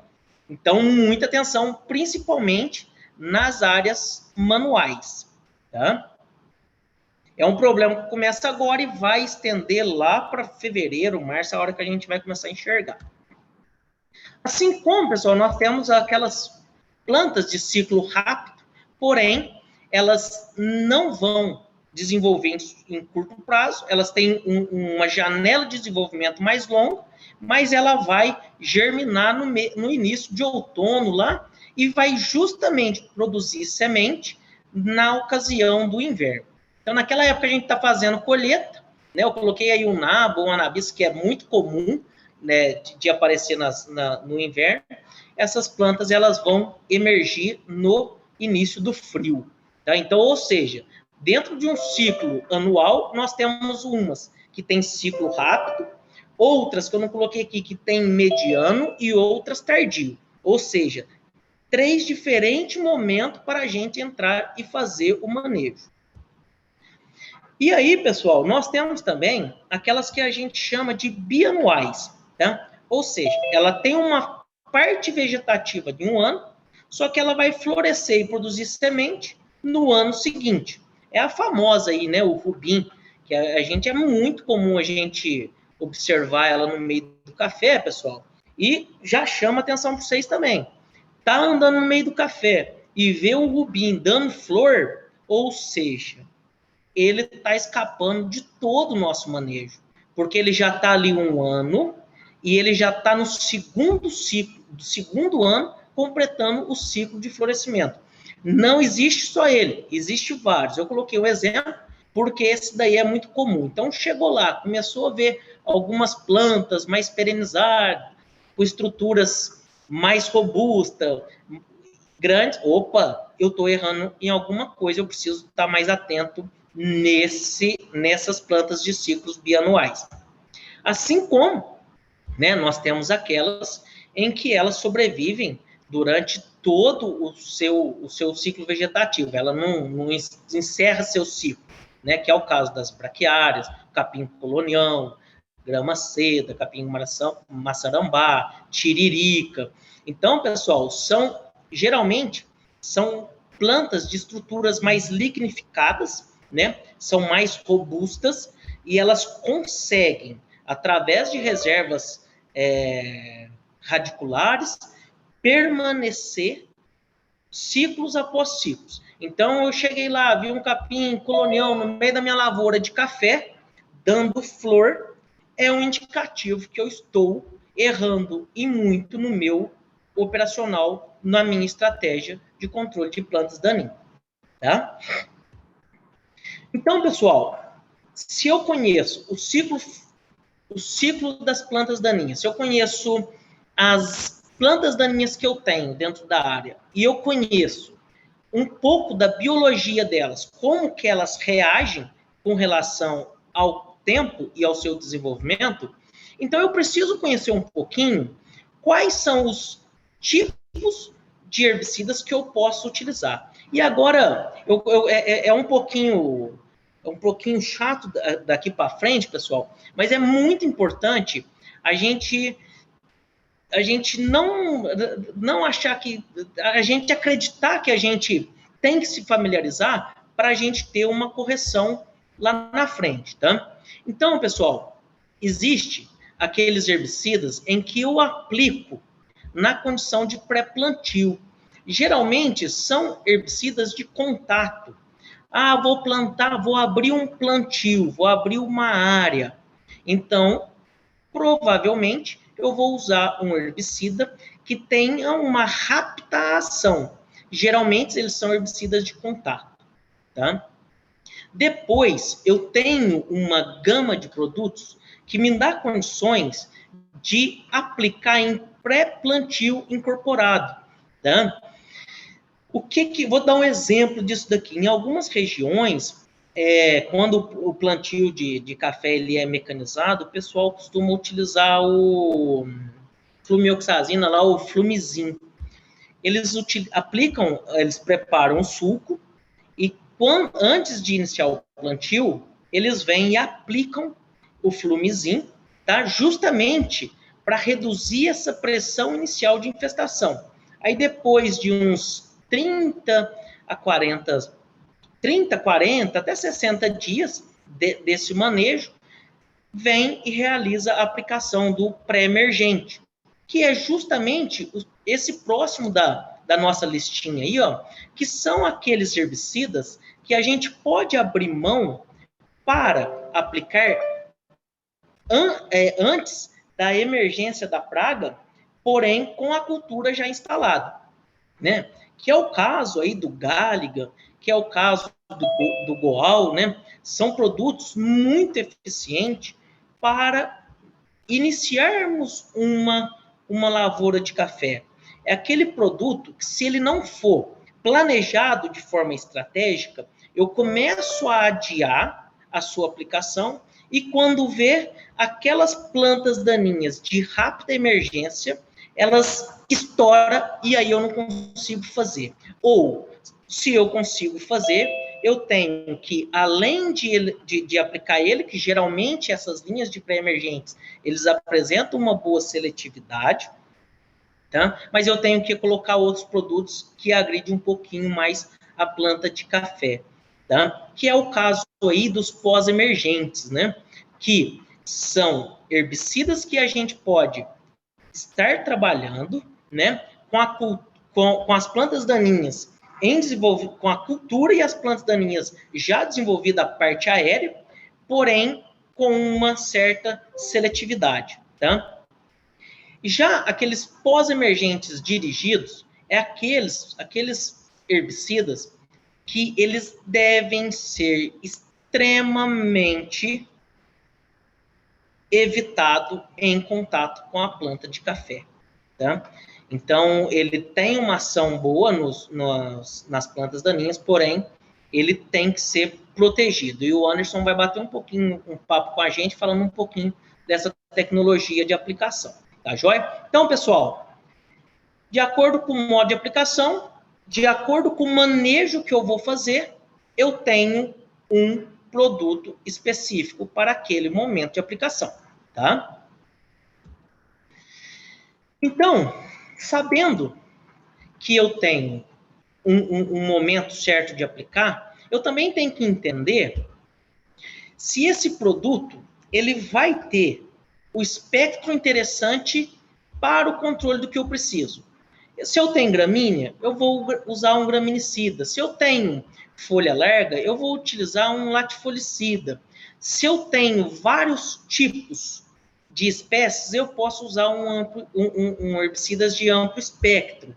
E: Então, muita atenção, principalmente nas áreas manuais, tá? É um problema que começa agora e vai estender lá para fevereiro, março, a hora que a gente vai começar a enxergar. Assim como, pessoal, nós temos aquelas plantas de ciclo rápido, porém, elas não vão desenvolver em curto prazo, elas têm uma janela de desenvolvimento mais longa, mas ela vai germinar no início de outono lá e vai justamente produzir semente na ocasião do inverno. Então, naquela época a gente está fazendo colheita, né? Eu coloquei aí um nabo, um anabis, que é muito comum, né, de aparecer no inverno. Essas plantas elas vão emergir no início do frio. Tá? Então, ou seja, dentro de um ciclo anual, nós temos umas que tem ciclo rápido, outras que eu não coloquei aqui, que tem mediano, e outras tardio. Ou seja, 3 diferentes momentos para a gente entrar e fazer o manejo. E aí, pessoal, nós temos também aquelas que a gente chama de bianuais, tá? Ou seja, ela tem uma parte vegetativa de um ano, só que ela vai florescer e produzir semente no ano seguinte. É a famosa aí, né, o rubim, que a gente é muito comum a gente observar ela no meio do café, pessoal. E já chama atenção para vocês também. Tá andando no meio do café e vê um rubim dando flor, ou seja, ele está escapando de todo o nosso manejo, porque ele já está ali um ano e ele já está no segundo ciclo, do segundo ano, completando o ciclo de florescimento. Não existe só ele, existe vários. Eu coloquei um exemplo, porque esse daí é muito comum. Então, chegou lá, começou a ver algumas plantas mais perenizadas, com estruturas mais robustas, grandes. Opa, eu estou errando em alguma coisa, eu preciso estar mais atento nessas plantas de ciclos bianuais. Assim como, né, nós temos aquelas em que elas sobrevivem durante todo o seu ciclo vegetativo, ela não encerra seu ciclo, né, que é o caso das braquiárias, capim colonião, grama seda, capim maçarambá, tiririca. Então, pessoal, geralmente são plantas de estruturas mais lignificadas, né? São mais robustas e elas conseguem, através de reservas radiculares, permanecer ciclos após ciclos. Então, eu cheguei lá, vi um capim colonião no meio da minha lavoura de café, dando flor, é um indicativo que eu estou errando e muito no meu operacional, na minha estratégia de controle de plantas daninhas. Tá? Então, pessoal, se eu conheço o ciclo das plantas daninhas, se eu conheço as plantas daninhas que eu tenho dentro da área, e eu conheço um pouco da biologia delas, como que elas reagem com relação ao tempo e ao seu desenvolvimento, então eu preciso conhecer um pouquinho quais são os tipos de herbicidas que eu posso utilizar. E agora, é um pouquinho chato daqui para frente, pessoal, mas é muito importante a gente não achar que... a gente acreditar que a gente tem que se familiarizar para a gente ter uma correção lá na frente, tá? Então, pessoal, existe aqueles herbicidas em que eu aplico na condição de pré-plantio. Geralmente, são herbicidas de contato. Ah, vou plantar, vou abrir um plantio, vou abrir uma área. Então, provavelmente, eu vou usar um herbicida que tenha uma rápida ação. Geralmente, eles são herbicidas de contato, tá? Depois, eu tenho uma gama de produtos que me dá condições de aplicar em pré-plantio incorporado, tá? Vou dar um exemplo disso daqui. Em algumas regiões, quando o plantio de café ele é mecanizado, o pessoal costuma utilizar o flumioxazina, lá, o Flumizin. Eles aplicam, eles preparam o suco e antes de iniciar o plantio, eles vêm e aplicam o Flumizin, tá? Justamente para reduzir essa pressão inicial de infestação. Aí depois de uns 30, 40, até 60 dias desse manejo, vem e realiza a aplicação do pré-emergente, que é justamente esse próximo da nossa listinha aí, ó, que são aqueles herbicidas que a gente pode abrir mão para aplicar antes da emergência da praga, porém com a cultura já instalada, né? Que é o caso aí do Gáliga, que é o caso do Goal, né? São produtos muito eficientes para iniciarmos uma lavoura de café. É aquele produto que, se ele não for planejado de forma estratégica, eu começo a adiar a sua aplicação e quando ver aquelas plantas daninhas de rápida emergência, elas estouram e aí eu não consigo fazer. Ou, se eu consigo fazer, eu tenho que, além de aplicar ele, que geralmente essas linhas de pré-emergentes, eles apresentam uma boa seletividade, tá? Mas eu tenho que colocar outros produtos que agridem um pouquinho mais a planta de café, tá? Que é o caso aí dos pós-emergentes, né? Que são herbicidas que a gente pode estar trabalhando, né? Com as plantas daninhas com a cultura e as plantas daninhas já desenvolvida a parte aérea, porém com uma certa seletividade, tá? Já aqueles pós-emergentes dirigidos é aqueles herbicidas que eles devem ser extremamente evitado em contato com a planta de café, tá? Então, ele tem uma ação boa nas plantas daninhas, porém, ele tem que ser protegido. E o Anderson vai bater um papo com a gente, falando um pouquinho dessa tecnologia de aplicação, tá joia? Então, pessoal, de acordo com o modo de aplicação, de acordo com o manejo que eu vou fazer, eu tenho um produto específico para aquele momento de aplicação, tá? Então, sabendo que eu tenho um momento certo de aplicar, eu também tenho que entender se esse produto ele vai ter o espectro interessante para o controle do que eu preciso. Se eu tenho gramínea, eu vou usar um graminicida. Se eu tenho folha larga, eu vou utilizar um latifolicida. Se eu tenho vários tipos de espécies, eu posso usar um herbicidas de amplo espectro.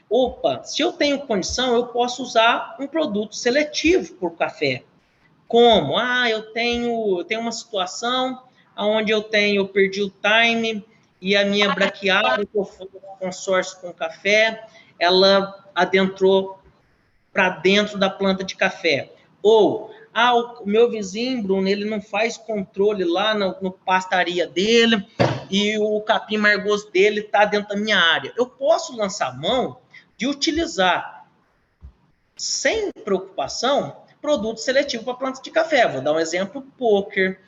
E: Opa, se eu tenho condição, eu posso usar um produto seletivo por café. Como? Eu tenho uma situação onde eu perdi o time e a minha braquiária, que eu fiz consórcio com café, ela adentrou para dentro da planta de café. Ou, o meu vizinho, Bruno, ele não faz controle lá no pastaria dele e o capim margoso dele está dentro da minha área. Eu posso lançar mão de utilizar, sem preocupação, produto seletivo para planta de café. Vou dar um exemplo: Poker,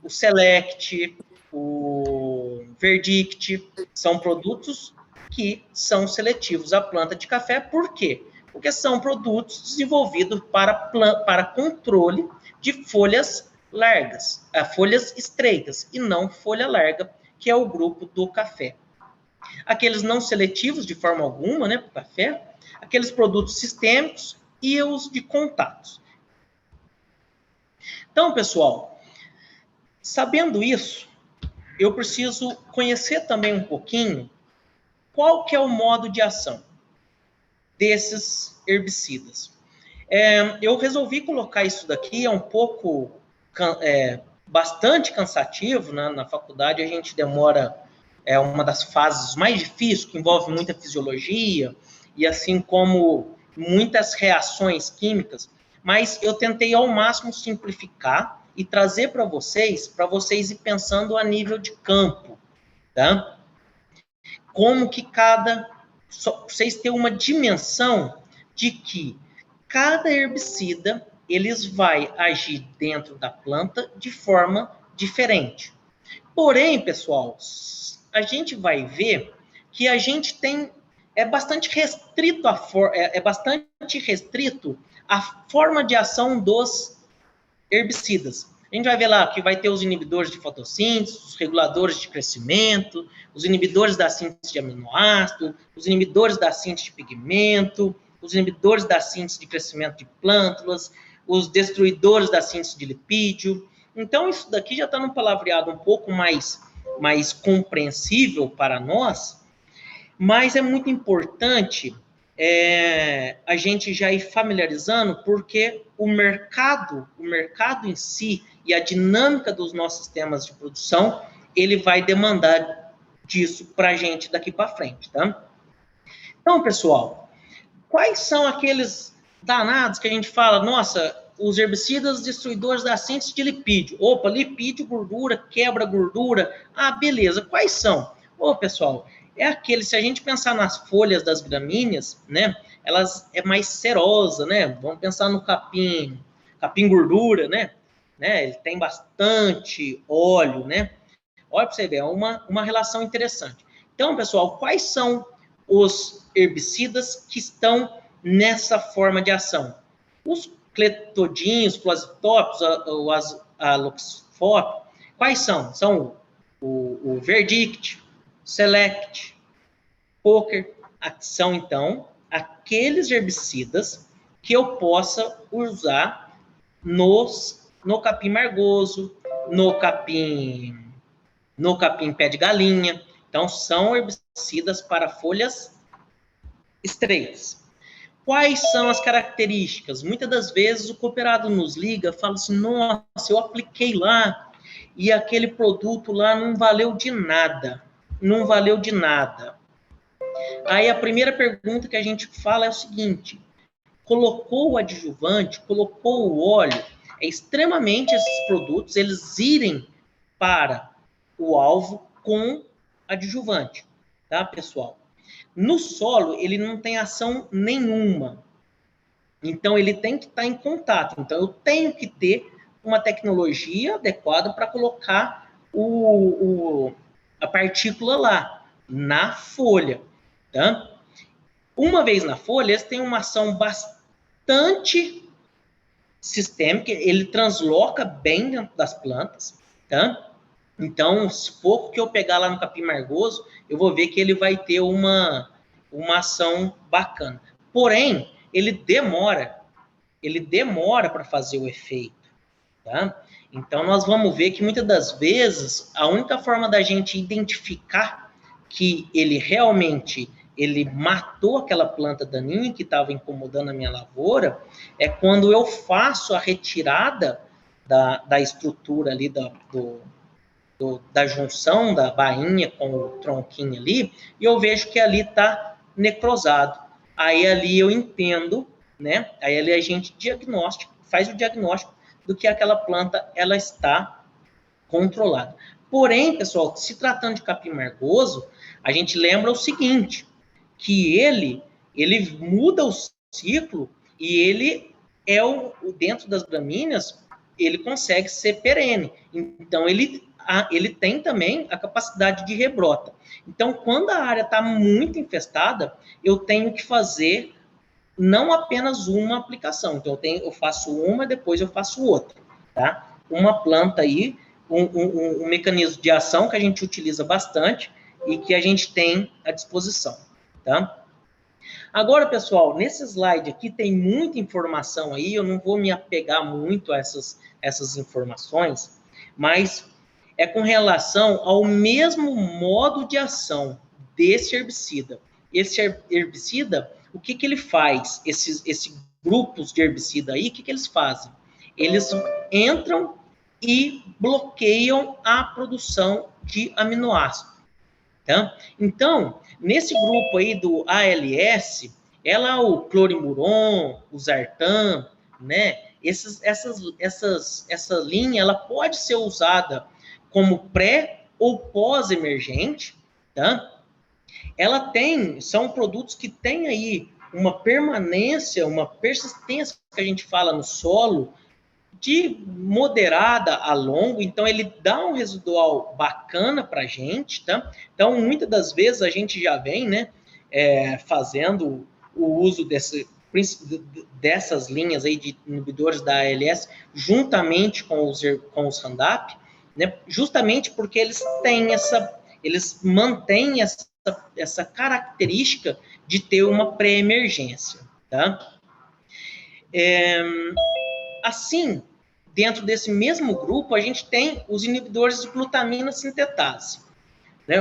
E: o Select, o Verdict, são produtos que são seletivos à planta de café. Por quê? Porque são produtos desenvolvidos para controle de folhas largas, folhas estreitas, e não folha larga, que é o grupo do café. Aqueles não seletivos de forma alguma, né, para o café, aqueles produtos sistêmicos e os de contatos. Então, pessoal, sabendo isso, eu preciso conhecer também um pouquinho qual que é o modo de ação desses herbicidas. Eu resolvi colocar isso daqui, um pouco, bastante cansativo, né? Na faculdade a gente demora, uma das fases mais difíceis, que envolve muita fisiologia, e assim como muitas reações químicas, mas eu tentei ao máximo simplificar e trazer para vocês ir pensando a nível de campo, tá? Como que vocês têm uma dimensão de que cada herbicida, eles vai agir dentro da planta de forma diferente. Porém, pessoal, a gente vai ver que a gente tem, bastante restrito a forma de ação dos herbicidas. A gente vai ver lá que vai ter os inibidores de fotossíntese, os reguladores de crescimento, os inibidores da síntese de aminoácido, os inibidores da síntese de pigmento, os inibidores da síntese de crescimento de plântulas, os destruidores da síntese de lipídio. Então, isso daqui já está num palavreado um pouco mais compreensível para nós, mas é muito importante a gente já ir familiarizando, porque o mercado em si e a dinâmica dos nossos sistemas de produção, ele vai demandar disso para a gente daqui para frente, tá? Então, pessoal, quais são aqueles danados que a gente fala, nossa, os herbicidas destruidores da síntese de lipídio? Opa, lipídio, gordura, quebra gordura. Beleza, quais são? Ô, pessoal, é aquele, se a gente pensar nas folhas das gramíneas, né, elas é mais serosa, né? Vamos pensar no capim gordura, né? Ele tem bastante óleo, né? Olha para você ver, é uma relação interessante. Então, pessoal, quais são os herbicidas que estão nessa forma de ação? Os cletodins, fluazitópicos, o aloxifop, quais são? São o Verdict, Select, Poker, são, então, aqueles herbicidas que eu possa usar no capim margoso, no capim pé de galinha. Então, são herbicidas para folhas estreitas. Quais são as características? Muitas das vezes o cooperado nos liga, fala assim, nossa, eu apliquei lá e aquele produto lá não valeu de nada. Não valeu de nada. Aí a primeira pergunta que a gente fala é o seguinte, colocou o adjuvante, colocou o óleo, é extremamente esses produtos, eles irem para o alvo com adjuvante, tá, pessoal? No solo, ele não tem ação nenhuma. Então, ele tem que estar em contato. Então, eu tenho que ter uma tecnologia adequada para colocar a partícula lá, na folha, tá? Uma vez na folha, eles têm uma ação bastante sistêmica, ele transloca bem dentro das plantas, tá? Então, se pouco que eu pegar lá no capim margoso, eu vou ver que ele vai ter uma ação bacana. Porém, ele demora para fazer o efeito, tá? Então, nós vamos ver que muitas das vezes, a única forma da gente identificar que ele realmente matou aquela planta daninha que estava incomodando a minha lavoura, é quando eu faço a retirada da estrutura ali da junção da bainha com o tronquinho ali, e eu vejo que ali está necrosado. Aí ali eu entendo, né? Aí ali a gente faz o diagnóstico do que aquela planta ela está controlada. Porém, pessoal, se tratando de capim margoso, a gente lembra o seguinte, que ele muda o ciclo e ele dentro das gramíneas, ele consegue ser perene. Então, ele tem também a capacidade de rebrota. Então, quando a área está muito infestada, eu tenho que fazer não apenas uma aplicação. Então, eu faço uma, depois eu faço outra, tá? Uma planta aí, um mecanismo de ação que a gente utiliza bastante e que a gente tem à disposição, tá? Agora, pessoal, nesse slide aqui tem muita informação aí, eu não vou me apegar muito a essas informações, mas é com relação ao mesmo modo de ação desse herbicida. Esse herbicida, o que ele faz? Esses grupos de herbicida aí, o que eles fazem? Eles entram e bloqueiam a produção de aminoácidos. Tá? Então, nesse grupo aí do ALS, o clorimuron, o Zartan, né? Essa linha, ela pode ser usada como pré ou pós-emergente, tá? São produtos que têm aí uma permanência, uma persistência que a gente fala no solo, de moderada a longo, então ele dá um residual bacana para a gente, tá? Então, muitas das vezes a gente já vem, né, fazendo o uso dessas linhas aí de inibidores da ALS, juntamente com os Roundup, né, justamente porque eles mantêm essa característica de ter uma pré-emergência, tá? Assim, dentro desse mesmo grupo, a gente tem os inibidores de glutamina sintetase. Né?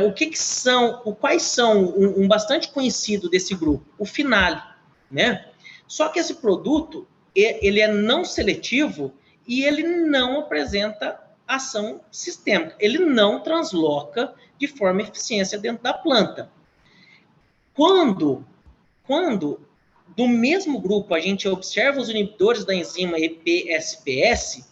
E: Quais são um bastante conhecido desse grupo? O Finale. Né? Só que esse produto, ele é não seletivo e ele não apresenta ação sistêmica. Ele não transloca de forma eficiente dentro da planta. Quando do mesmo grupo a gente observa os inibidores da enzima EPSPS,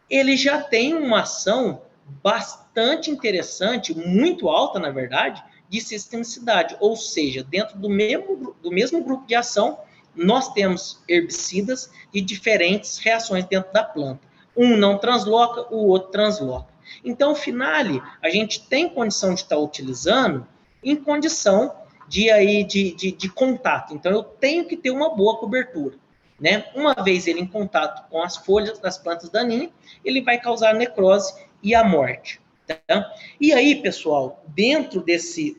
E: ele já tem uma ação bastante interessante, muito alta, na verdade, de sistemicidade, ou seja, dentro do mesmo grupo de ação, nós temos herbicidas e diferentes reações dentro da planta. Um não transloca, o outro transloca. Então, o Finale, a gente tem condição de estar utilizando em condição de contato. Então, eu tenho que ter uma boa cobertura, né? Uma vez ele em contato com as folhas das plantas daninhas, ele vai causar necrose e a morte. Tá? E aí, pessoal, dentro desses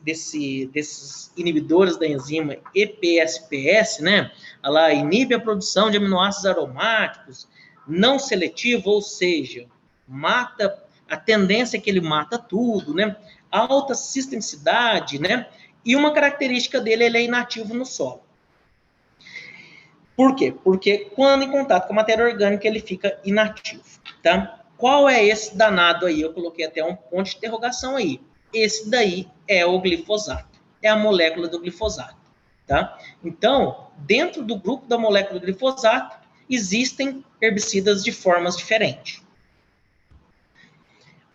E: inibidores da enzima EPSPS, né? Ela inibe a produção de aminoácidos aromáticos, não seletivo, ou seja, mata, a tendência é que ele mata tudo, né? Alta sistemicidade, né? E uma característica dele, ele é inativo no solo. Por quê? Porque quando em contato com a matéria orgânica, ele fica inativo, tá? Qual é esse danado aí? Eu coloquei até um ponto de interrogação aí. Esse daí é o glifosato. É a molécula do glifosato, tá? Então, dentro do grupo da molécula do glifosato, existem herbicidas de formas diferentes.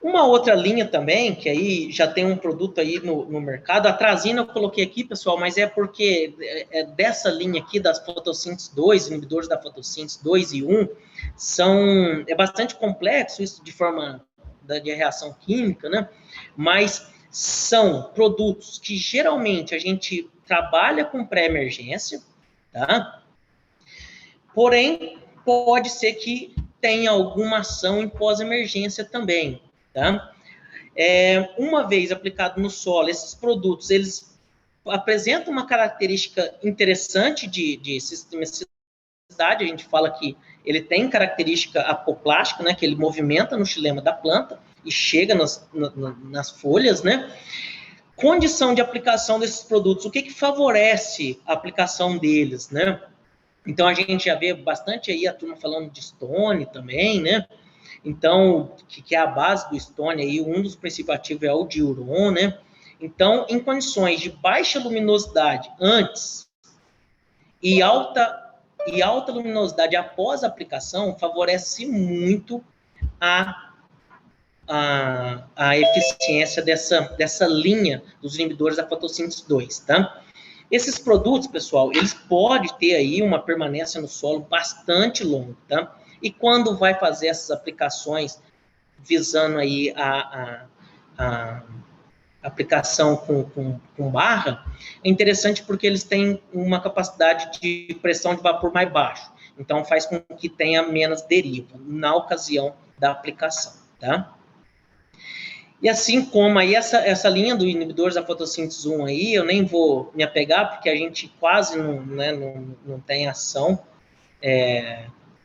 E: Uma outra linha também, que aí já tem um produto aí no mercado, a trazina eu coloquei aqui, pessoal, mas é porque é dessa linha aqui das fotossíntese 2, inibidores da fotossíntese 2 e 1, é bastante complexo isso de forma de reação química, né? Mas são produtos que geralmente a gente trabalha com pré-emergência, tá? Porém, pode ser que tenha alguma ação em pós-emergência também, tá? Uma vez aplicado no solo, esses produtos, eles apresentam uma característica interessante de sistemicidade. A gente fala que ele tem característica apoplástica, né, que ele movimenta no xilema da planta e chega nas folhas, né? Condição de aplicação desses produtos, o que favorece a aplicação deles, né? Então, a gente já vê bastante aí a turma falando de Stone também, né? Então, que é a base do Stone aí, um dos princípios ativos é o diuron, né? Então, em condições de baixa luminosidade antes e alta luminosidade após a aplicação, favorece muito a eficiência dessa linha dos inibidores da fotossíntese 2, tá? Esses produtos, pessoal, eles podem ter aí uma permanência no solo bastante longa, tá? E quando vai fazer essas aplicações visando aí a aplicação com barra, é interessante porque eles têm uma capacidade de pressão de vapor mais baixa. Então, faz com que tenha menos deriva na ocasião da aplicação, tá? E assim como aí essa linha do inibidores da fotossíntese 1 aí, eu nem vou me apegar, porque a gente quase não tem ação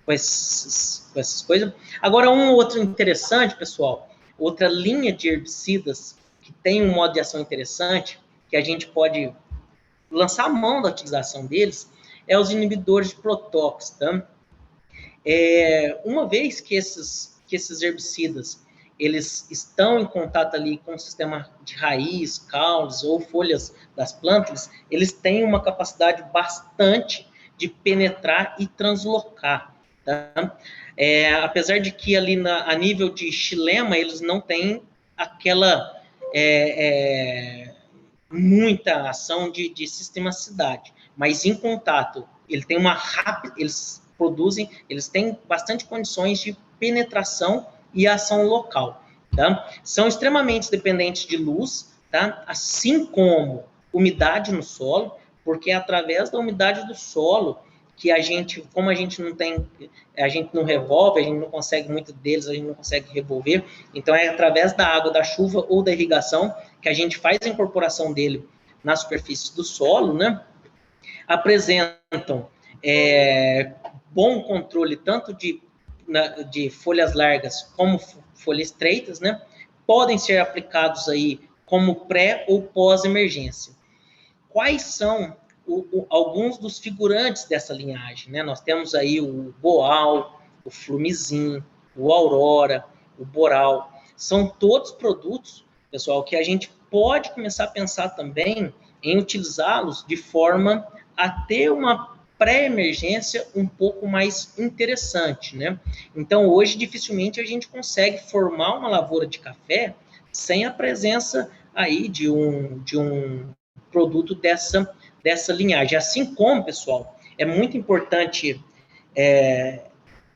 E: com essas coisas. Agora, um outro interessante, pessoal, outra linha de herbicidas que tem um modo de ação interessante, que a gente pode lançar a mão da utilização deles, é os inibidores de protóx, tá? Uma vez que esses herbicidas eles estão em contato ali com o sistema de raiz, caules ou folhas das plantas, eles têm uma capacidade bastante de penetrar e translocar, tá? Apesar de que ali a nível de xilema, eles não têm aquela muita ação de sistemicidade, mas em contato, ele tem uma rápida, eles têm bastante condições de penetração e ação local, tá? São extremamente dependentes de luz, tá? Assim como umidade no solo, porque é através da umidade do solo que como a gente não revolve, a gente não consegue, muito deles, a gente não consegue revolver, então é através da água da chuva ou da irrigação que a gente faz a incorporação dele na superfície do solo, né? Apresentam bom controle tanto de folhas largas como folhas estreitas, né? Podem ser aplicados aí como pré ou pós-emergência. Quais são alguns dos figurantes dessa linhagem, né? Nós temos aí o Boal, o Flumizin, o Aurora, o Boral. São todos produtos, pessoal, que a gente pode começar a pensar também em utilizá-los de forma a ter uma pré-emergência um pouco mais interessante, né? Então, hoje, dificilmente a gente consegue formar uma lavoura de café sem a presença aí de um produto dessa linhagem. Assim como, pessoal, é muito importante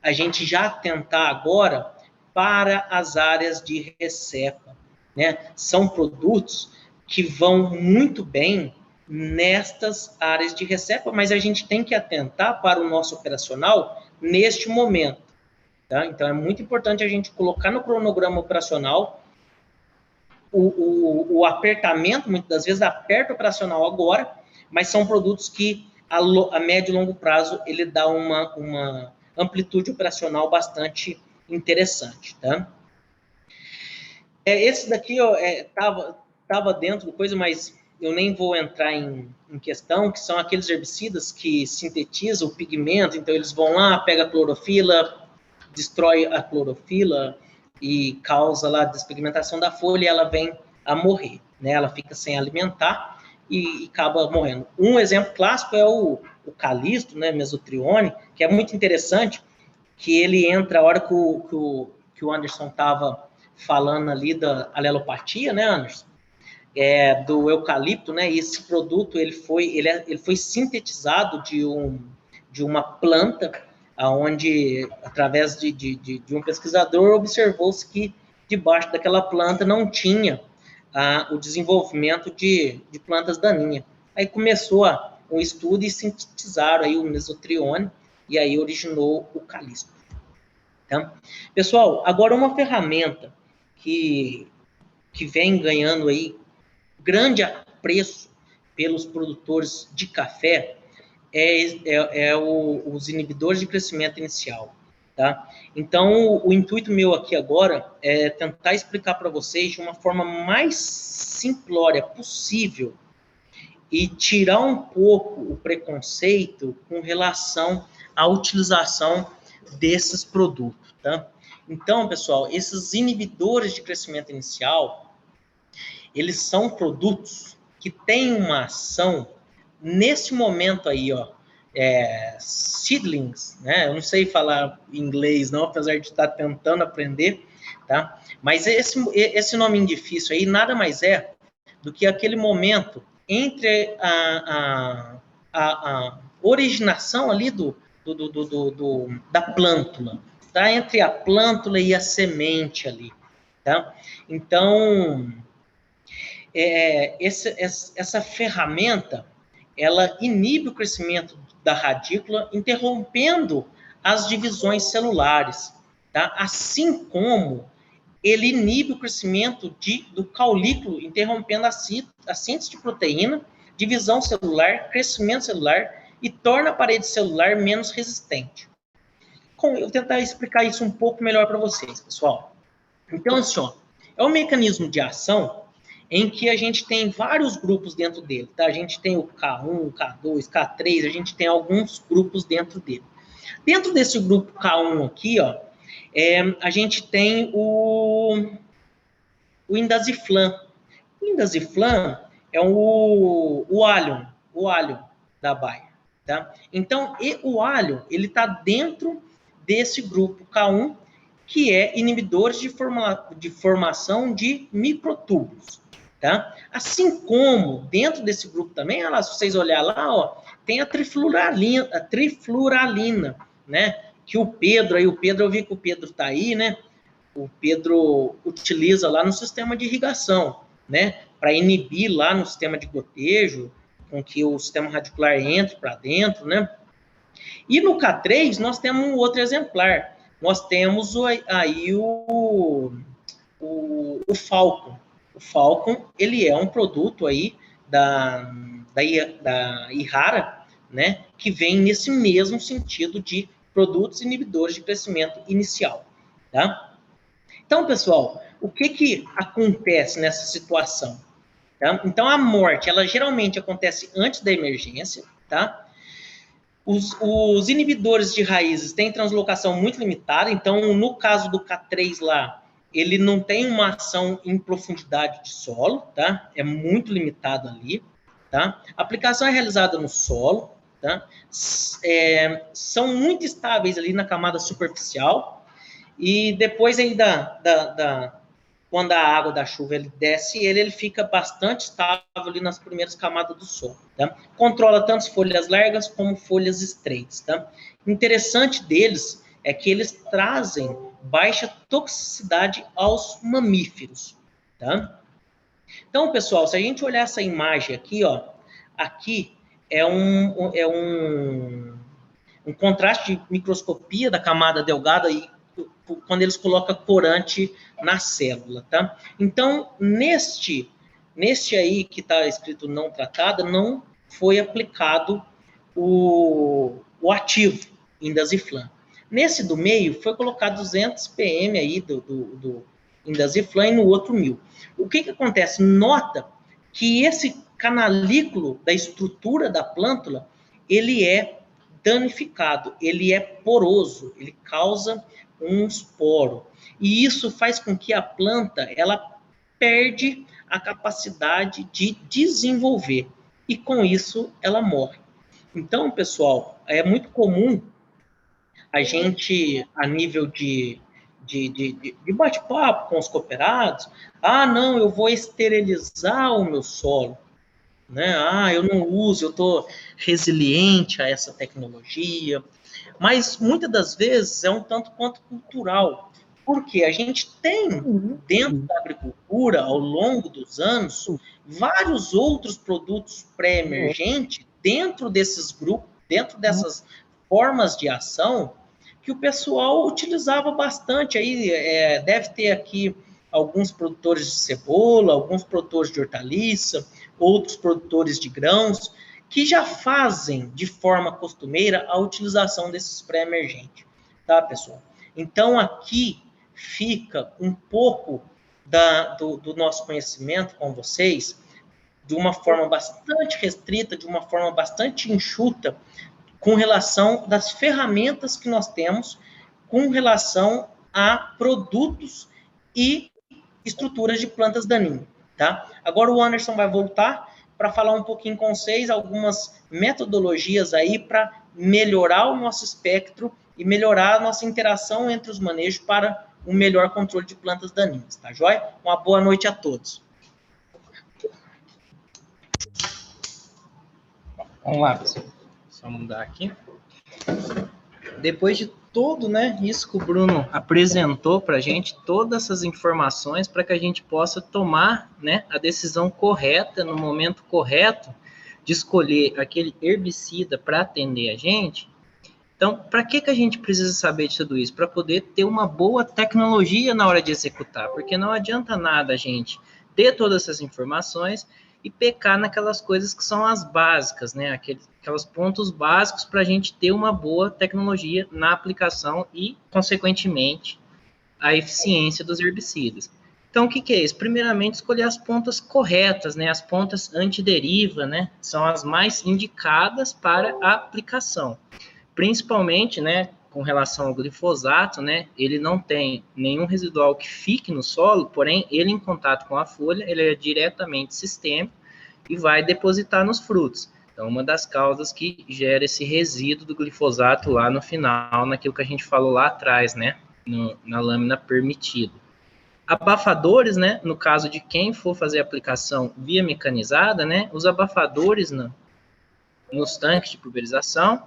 E: a gente já atentar agora para as áreas de recepa, né? São produtos que vão muito bem nestas áreas de recepa, mas a gente tem que atentar para o nosso operacional neste momento, tá? Então, é muito importante a gente colocar no cronograma operacional o apertamento, muitas das vezes aperta o operacional agora, mas são produtos que a médio e longo prazo ele dá uma amplitude operacional bastante interessante, tá? Esse daqui ó, tava dentro do coisa, mas eu nem vou entrar em questão, que são aqueles herbicidas que sintetizam o pigmento, então eles vão lá, pega a clorofila, destrói a clorofila e causa lá a despigmentação da folha e ela vem a morrer, né? Ela fica sem alimentar e acaba morrendo. Um exemplo clássico é o calisto, né, mesotrione, que é muito interessante, que ele entra a hora que o Anderson estava falando ali da alelopatia, né, Anderson? Do eucalipto, né? E esse produto ele foi sintetizado de uma planta, onde através de um pesquisador observou-se que debaixo daquela planta não tinha o desenvolvimento de plantas daninhas. Aí começou um estudo e sintetizaram aí o mesotrione e aí originou o calisto. Tá? Pessoal, agora uma ferramenta que vem ganhando aí grande apreço pelos produtores de café os inibidores de crescimento inicial, tá? Então, o intuito meu aqui agora é tentar explicar para vocês de uma forma mais simplória possível e tirar um pouco o preconceito com relação à utilização desses produtos, tá? Então, pessoal, esses inibidores de crescimento inicial, eles são produtos que têm uma ação nesse momento aí, ó, seedlings, né? Eu não sei falar inglês não, apesar de estar tentando aprender, tá? Mas esse nome difícil aí nada mais é do que aquele momento entre a originação ali da plântula, tá? Entre a plântula e a semente ali, tá? Então, essa ferramenta, ela inibe o crescimento da radícula, interrompendo as divisões celulares, tá? Assim como ele inibe o crescimento do caulículo, interrompendo a síntese de proteína, divisão celular, crescimento celular e torna a parede celular menos resistente. Eu vou tentar explicar isso um pouco melhor para vocês, pessoal. Então, assim, ó, é um mecanismo de ação em que a gente tem vários grupos dentro dele, tá? A gente tem o K1, K2, K3, a gente tem alguns grupos dentro dele. Dentro desse grupo K1 aqui, ó, a gente tem o indaziflam. O indaziflam é o alho da baia, tá? Então, o alho, ele está dentro desse grupo K1, que é inibidores de formação de microtúbulos, tá? Assim como, dentro desse grupo também, olha lá, se vocês olharem lá, ó, tem a trifluralina, né? Que o Pedro, eu vi que o Pedro está aí, né? O Pedro utiliza lá no sistema de irrigação, né? Para inibir lá no sistema de gotejo, com que o sistema radicular entre para dentro, né? E no K3, nós temos um outro exemplar. Nós temos aí o Falcon. O Falcon, ele é um produto aí da Ihara, né? Que vem nesse mesmo sentido de produtos inibidores de crescimento inicial, tá? Então, pessoal, o que acontece nessa situação? Tá? Então, a morte, ela geralmente acontece antes da emergência, tá? Os inibidores de raízes têm translocação muito limitada, então, no caso do K3 lá, ele não tem uma ação em profundidade de solo, tá? É muito limitado ali, tá? A aplicação é realizada no solo, tá? São muito estáveis ali na camada superficial, e depois aí quando a água da chuva ele desce, ele fica bastante estável ali nas primeiras camadas do solo. Tá? Controla tanto folhas largas como folhas estreitas. Tá? Interessante deles é que eles trazem baixa toxicidade aos mamíferos. Tá? Então, pessoal, se a gente olhar essa imagem aqui, ó, aqui é um contraste de microscopia da camada delgada e quando eles colocam corante na célula, tá? Então, neste aí que está escrito não tratada, não foi aplicado o ativo indaziflam. Nesse do meio, foi colocado 200 pm aí do indaziflam e no outro 1.000. O que acontece? Nota que esse canalículo da estrutura da plântula, ele é danificado, ele é poroso, ele causa um esporo. E isso faz com que a planta, ela perde a capacidade de desenvolver. E com isso, ela morre. Então, pessoal, é muito comum a gente, a nível de bate-papo com os cooperados, não, eu vou esterilizar o meu solo. Né? Eu não uso, eu estou resiliente a essa tecnologia. Mas, muitas das vezes, é um tanto quanto cultural. Porque a gente tem, dentro da agricultura, ao longo dos anos, vários outros produtos pré-emergentes dentro desses grupos, dentro dessas formas de ação, que o pessoal utilizava bastante. Aí deve ter aqui alguns produtores de cebola, alguns produtores de hortaliça, outros produtores de grãos, que já fazem de forma costumeira a utilização desses pré-emergentes, tá, pessoal? Então, aqui fica um pouco do nosso conhecimento com vocês, de uma forma bastante restrita, de uma forma bastante enxuta, com relação das ferramentas que nós temos, com relação a produtos e estruturas de plantas daninhas, tá? Agora o Anderson vai voltar para falar um pouquinho com vocês algumas metodologias aí para melhorar o nosso espectro e melhorar a nossa interação entre os manejos para um melhor controle de plantas daninhas, tá joia? Uma boa noite a todos.
C: Vamos lá, pessoal. Só mudar aqui. Depois de tudo, né, isso que o Bruno apresentou para a gente, todas essas informações para que a gente possa tomar, né, a decisão correta, no momento correto, de escolher aquele herbicida para atender a gente. Então, para que a gente precisa saber de tudo isso? Para poder ter uma boa tecnologia na hora de executar, porque não adianta nada a gente ter todas essas informações e pecar naquelas coisas que são as básicas, né? Aqueles pontos básicos para a gente ter uma boa tecnologia na aplicação e, consequentemente, a eficiência dos herbicidas. Então, o que é isso? Primeiramente, escolher as pontas corretas, né? As pontas antideriva, né? São as mais indicadas para a aplicação. Principalmente, né, com relação ao glifosato, né, ele não tem nenhum residual que fique no solo, porém, ele em contato com a folha, ele é diretamente sistêmico e vai depositar nos frutos. Então, uma das causas que gera esse resíduo do glifosato lá no final, naquilo que a gente falou lá atrás, né, na lâmina permitida. Abafadores, né, no caso de quem for fazer a aplicação via mecanizada, né, os abafadores nos tanques de pulverização,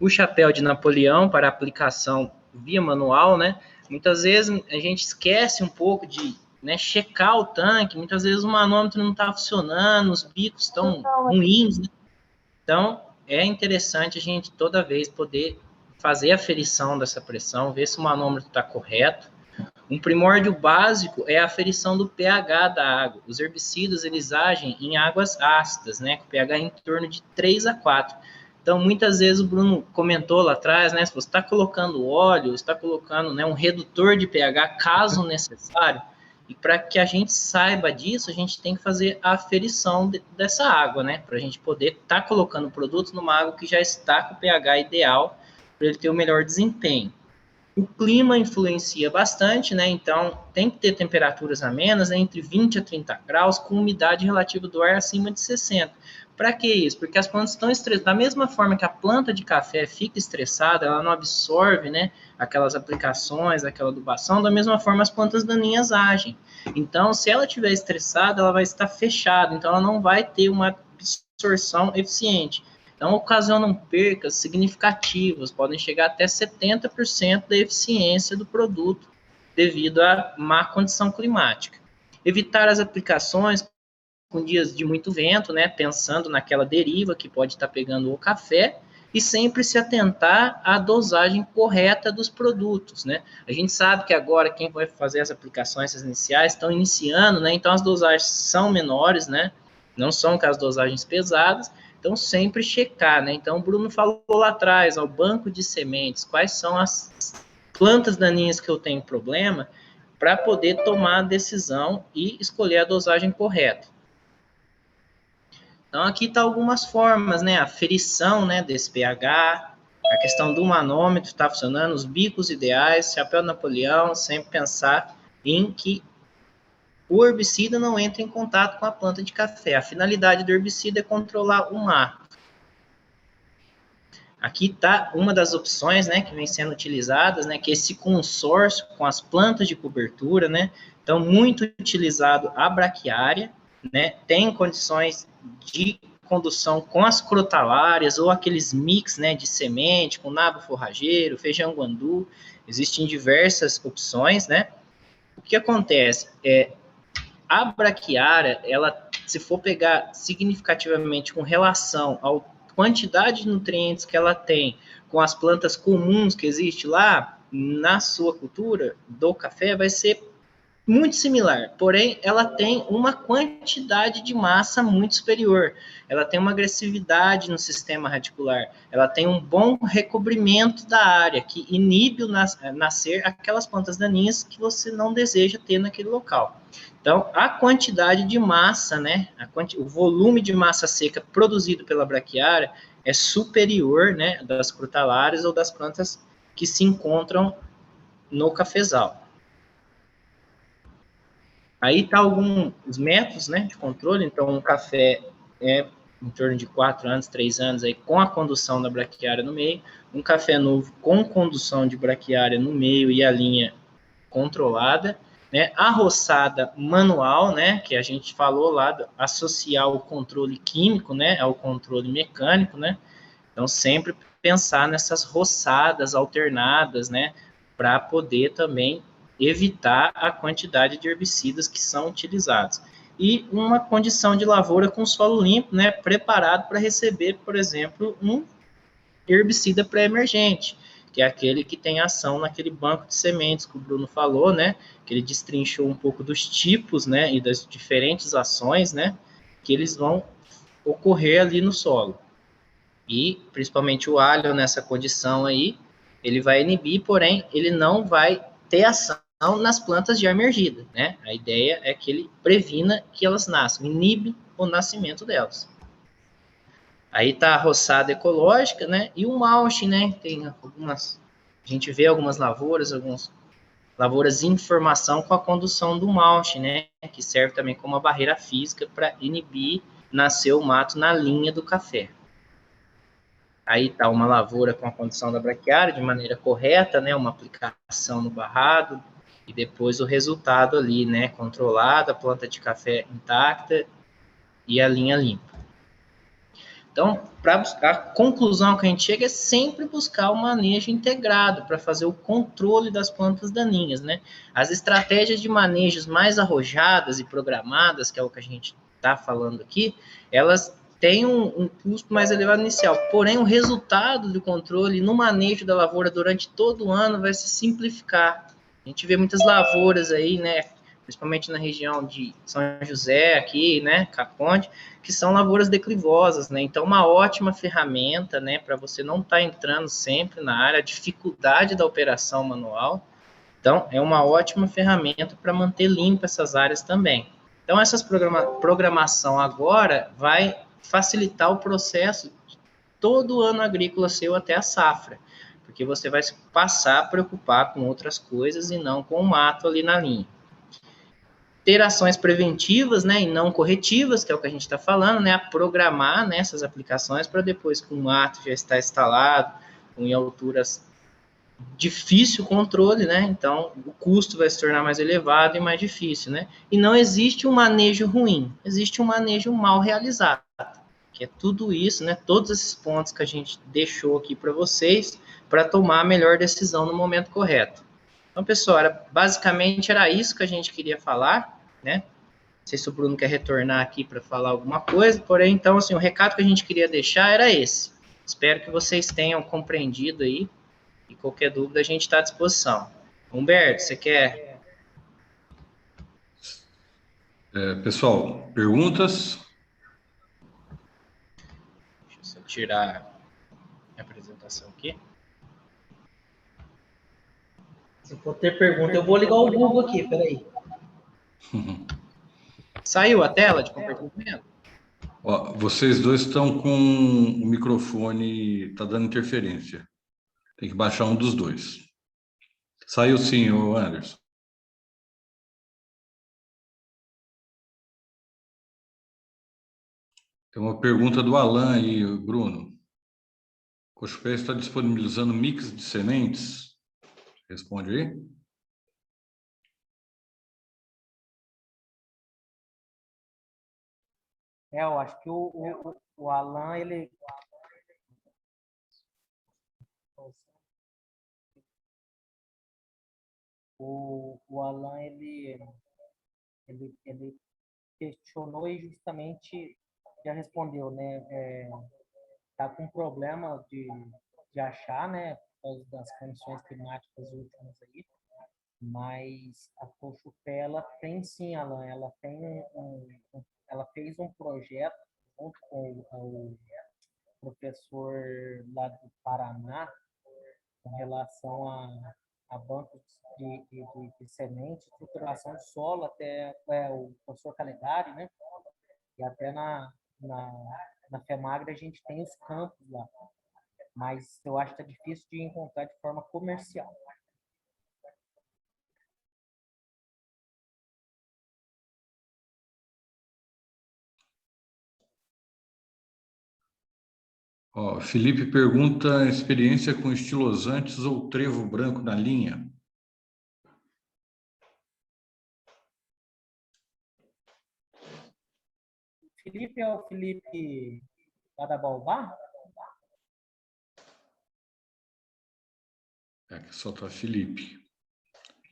C: o chapéu de Napoleão para aplicação via manual, né? Muitas vezes a gente esquece um pouco de, né, checar o tanque, muitas vezes o manômetro não está funcionando, os bicos estão ruins, né? Então, é interessante a gente toda vez poder fazer a aferição dessa pressão, ver se o manômetro está correto. Um primórdio básico é a aferição do pH da água. Os herbicidas, eles agem em águas ácidas, né? Com pH em torno de 3 a 4. Então, muitas vezes o Bruno comentou lá atrás, né? Se você está colocando óleo, está colocando, né, um redutor de pH, caso necessário, e para que a gente saiba disso, a gente tem que fazer a aferição dessa água, né? Para a gente poder estar colocando o produto numa água que já está com o pH ideal, para ele ter o melhor desempenho. O clima influencia bastante, né? Então, tem que ter temperaturas amenas, né? Entre 20 a 30 graus, com umidade relativa do ar acima de 60%. Para que isso? Porque as plantas estão estressadas. Da mesma forma que a planta de café fica estressada, ela não absorve, né, aquelas aplicações, aquela adubação, da mesma forma as plantas daninhas agem. Então, se ela estiver estressada, ela vai estar fechada, então ela não vai ter uma absorção eficiente. Então, ocasionam percas significativas, podem chegar até 70% da eficiência do produto, devido à má condição climática. Evitar as aplicações com dias de muito vento, né, pensando naquela deriva que pode estar pegando o café, e sempre se atentar à dosagem correta dos produtos, né? A gente sabe que agora quem vai fazer as aplicações iniciais estão iniciando, né? Então as dosagens são menores, né? Não são aquelas dosagens pesadas, então sempre checar, né? Então o Bruno falou lá atrás, ao banco de sementes, quais são as plantas daninhas que eu tenho problema, para poder tomar a decisão e escolher a dosagem correta. Então, aqui está algumas formas, né? A ferição, né, desse pH, a questão do manômetro está funcionando, os bicos ideais, chapéu Napoleão, sempre pensar em que o herbicida não entre em contato com a planta de café. A finalidade do herbicida é controlar o mato. Aqui está uma das opções, né, que vem sendo utilizadas, né, que é esse consórcio com as plantas de cobertura, né? Então, muito utilizado a braquiária, né? Tem condições de condução com as crotalárias ou aqueles mix, né, de semente com nabo forrageiro, feijão guandu. Existem diversas opções, né? O que acontece a braquiária, ela, se for pegar significativamente com relação à quantidade de nutrientes que ela tem com as plantas comuns que existe lá na sua cultura do café, vai ser muito similar, porém ela tem uma quantidade de massa muito superior, ela tem uma agressividade no sistema radicular, ela tem um bom recobrimento da área, que inibe o nascer aquelas plantas daninhas que você não deseja ter naquele local. Então, a quantidade de massa, né, o volume de massa seca produzido pela braquiária é superior, né, das crotalárias ou das plantas que se encontram no cafezal. Aí tá alguns métodos, né, de controle. Então, um café é em torno de 4 anos, 3 anos, aí, com a condução da braquiária no meio. Um café novo com condução de braquiária no meio e a linha controlada. Né? A roçada manual, né, que a gente falou lá, associar o controle químico, né, ao controle mecânico, né? Então, sempre pensar nessas roçadas alternadas, né, para poder também evitar a quantidade de herbicidas que são utilizados. E uma condição de lavoura com solo limpo, né, preparado para receber, por exemplo, um herbicida pré-emergente, que é aquele que tem ação naquele banco de sementes que o Bruno falou, né, que ele destrinchou um pouco dos tipos, né, e das diferentes ações, né, que eles vão ocorrer ali no solo. E, principalmente o alho nessa condição aí, ele vai inibir, porém, ele não vai ter ação nas plantas já emergidas, né? A ideia é que ele previna que elas nasçam, inibe o nascimento delas. Aí tá a roçada ecológica, né? E o mulch, né? Tem algumas, a gente vê algumas lavouras em formação com a condução do mulch, né? Que serve também como uma barreira física para inibir nascer o mato na linha do café. Aí está uma lavoura com a condição da braquiária de maneira correta, né? Uma aplicação no barrado e depois o resultado ali, né? Controlado, a planta de café intacta e a linha limpa. Então, para buscar a conclusão que a gente chega é sempre buscar o manejo integrado para fazer o controle das plantas daninhas, né? As estratégias de manejos mais arrojadas e programadas, que é o que a gente está falando aqui, elas têm um custo mais elevado inicial, porém o resultado do controle no manejo da lavoura durante todo o ano vai se simplificar. A gente vê muitas lavouras aí, né? Principalmente na região de São José, aqui, né, Caconde, que são lavouras declivosas, né? Então, uma ótima ferramenta, né, para você não estar entrando sempre na área, a dificuldade da operação manual. Então, é uma ótima ferramenta para manter limpa essas áreas também. Então, essa programação agora vai facilitar o processo de todo o ano agrícola seu até a safra, porque você vai passar a preocupar com outras coisas e não com o mato ali na linha. ter ações preventivas, né, e não corretivas, que é o que a gente está falando, né, a programar, né, essas aplicações para depois, com o mato já estar instalado, em alturas difícil controle, né, então o custo vai se tornar mais elevado e mais difícil, né, e não existe um manejo ruim, existe um manejo mal realizado, que é tudo isso, né, todos esses pontos que a gente deixou aqui para vocês, para tomar a melhor decisão no momento correto. Então, pessoal, basicamente era isso que a gente queria falar, né? Não sei se o Bruno quer retornar aqui para falar alguma coisa, porém, então, assim, o recado que a gente queria deixar era esse. Espero que vocês tenham compreendido aí, e qualquer dúvida a gente está à disposição. Humberto, você quer?
B: Pessoal, perguntas?
C: Deixa eu só tirar a apresentação aqui.
E: Se for ter pergunta, eu vou ligar o Google aqui, peraí.
C: Saiu a tela de compartilhamento?
B: Ó, vocês dois estão com o microfone, está dando interferência. Tem que baixar um dos dois. Saiu sim, ô Anderson. Tem uma pergunta do Alan aí, Bruno. Cochupé está disponibilizando mix de sementes? Responde aí.
F: Eu acho que o Alan, ele... O Alan, ele questionou e justamente já respondeu, né? Tá com problema de achar, né? Por causa das condições climáticas últimas aí. Mas a Cochupé, ela tem sim, Alan, ela tem ela fez um projeto junto com o professor lá do Paraná com relação a bancos de semente, estruturação de solo, até o professor Calegari, né? E até na FEMAGRE a gente tem os campos lá, mas eu acho que é difícil de encontrar de forma comercial.
B: Ó, Felipe pergunta: experiência com estilosantes ou trevo branco na linha?
F: Felipe é o Felipe lá da Baobá?
B: Que só tá Felipe.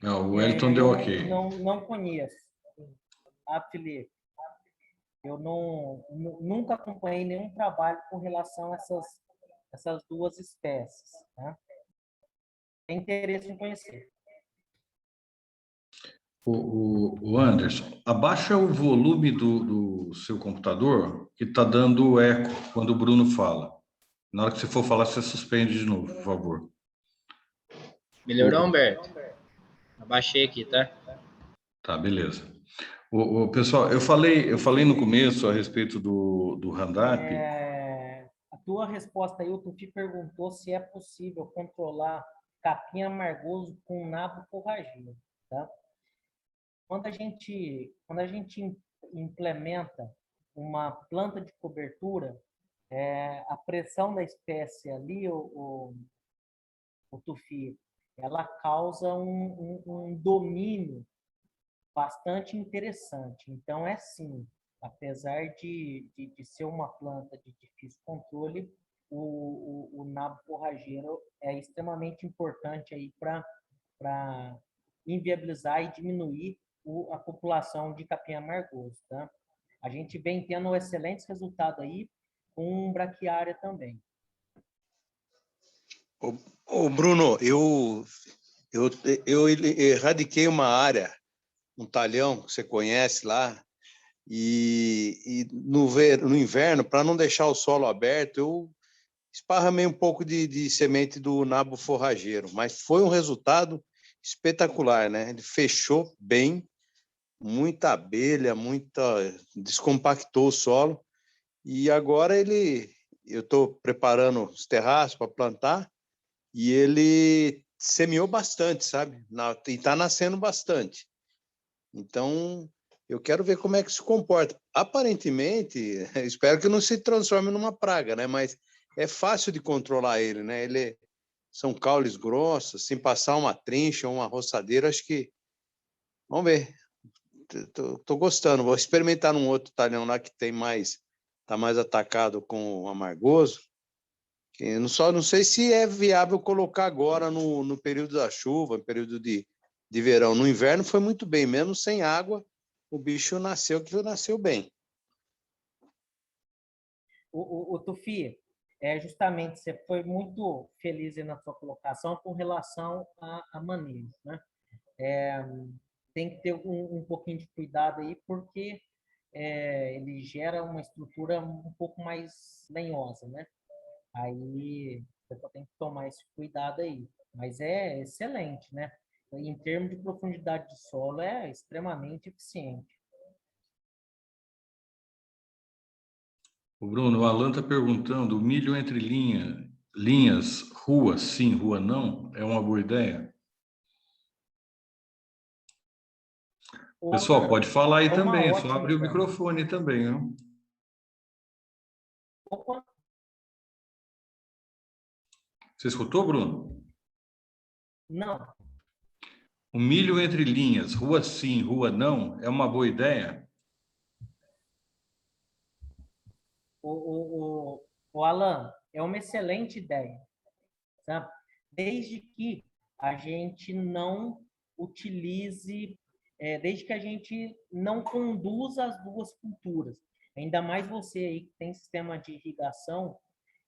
B: Não, o Wellington deu ok.
F: Não conheço. Felipe. Eu nunca acompanhei nenhum trabalho com relação a essas duas espécies. Né? Tem interesse em conhecer.
B: O Anderson, abaixa o volume do seu computador, que está dando eco quando o Bruno fala. Na hora que você for falar, você suspende de novo, por favor.
C: Melhorou, Humberto? Abaixei aqui, tá?
B: Tá, beleza. Pessoal, eu falei no começo a respeito do Randap.
F: A tua resposta aí, o Tufi perguntou se é possível controlar capim amargoso com nabo forrageiro, tá? Quando a gente implementa uma planta de cobertura, a pressão da espécie ali, o Tufi, ela causa um domínio bastante interessante. Então, sim, apesar de ser uma planta de difícil controle, o nabo forrageiro é extremamente importante aí para inviabilizar e diminuir a população de capim amargoso, tá? A gente vem tendo excelentes resultados aí com braquiária também.
G: Ô Bruno, eu erradiquei uma área, um talhão que você conhece lá, e no inverno, para não deixar o solo aberto, eu esparramei um pouco de semente do nabo forrageiro, mas foi um resultado espetacular, né? Ele fechou bem, muita abelha, descompactou o solo, e agora eu estou preparando os terraços para plantar, e ele semeou bastante, sabe? E está nascendo bastante. Então, Eu quero ver como é que se comporta. Aparentemente, espero que não se transforme numa praga, né? Mas é fácil de controlar ele, né? São caules grossos, sem passar uma trincha ou uma roçadeira, acho que... Vamos ver. Tô gostando. Vou experimentar num outro talhão lá que tá mais atacado com o amargoso. Que não sei se é viável colocar agora no período da chuva, no período de verão. No inverno foi muito bem, mesmo sem água, o bicho nasceu bem.
F: O Tufi, justamente, você foi muito feliz aí na sua colocação com relação a manejo, né? Tem que ter um pouquinho de cuidado aí, porque ele gera uma estrutura um pouco mais lenhosa, né? Aí você tem que tomar esse cuidado aí. Mas é excelente, né? Em termos de profundidade de solo, é extremamente eficiente.
B: O Bruno, o Alan está perguntando, o milho entre linhas, rua sim, rua não, é uma boa ideia? Pessoal, pode falar aí
F: É uma
B: também, é só
F: ótima
B: abrir o
F: ideia.
B: microfone também, viu?
F: Opa,
B: Você escutou, Bruno?
F: não,
B: O milho entre linhas, rua sim, rua não, é uma boa ideia?
F: o Alan, é uma excelente ideia, tá? Desde que a gente não utilize, desde que a gente não conduza as duas culturas. Ainda mais você aí que tem sistema de irrigação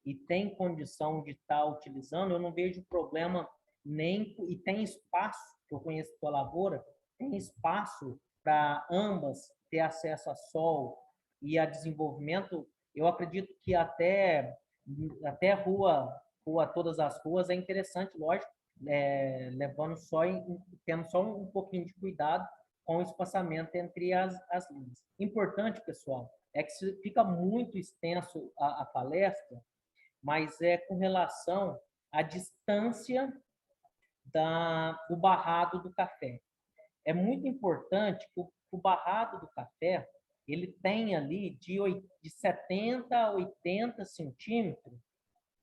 F: e tem condição de estar utilizando, eu não vejo problema nem, e tem espaço, que eu conheço tua lavoura, tem espaço para ambas ter acesso a sol e a desenvolvimento. Eu acredito que até rua, todas as ruas é interessante, lógico, levando tendo só um pouquinho de cuidado com o espaçamento entre as linhas. Importante, pessoal, é que fica muito extenso a palestra, mas é com relação à distância do barrado do café. É muito importante que o barrado do café ele tem ali de 70 a 80 centímetros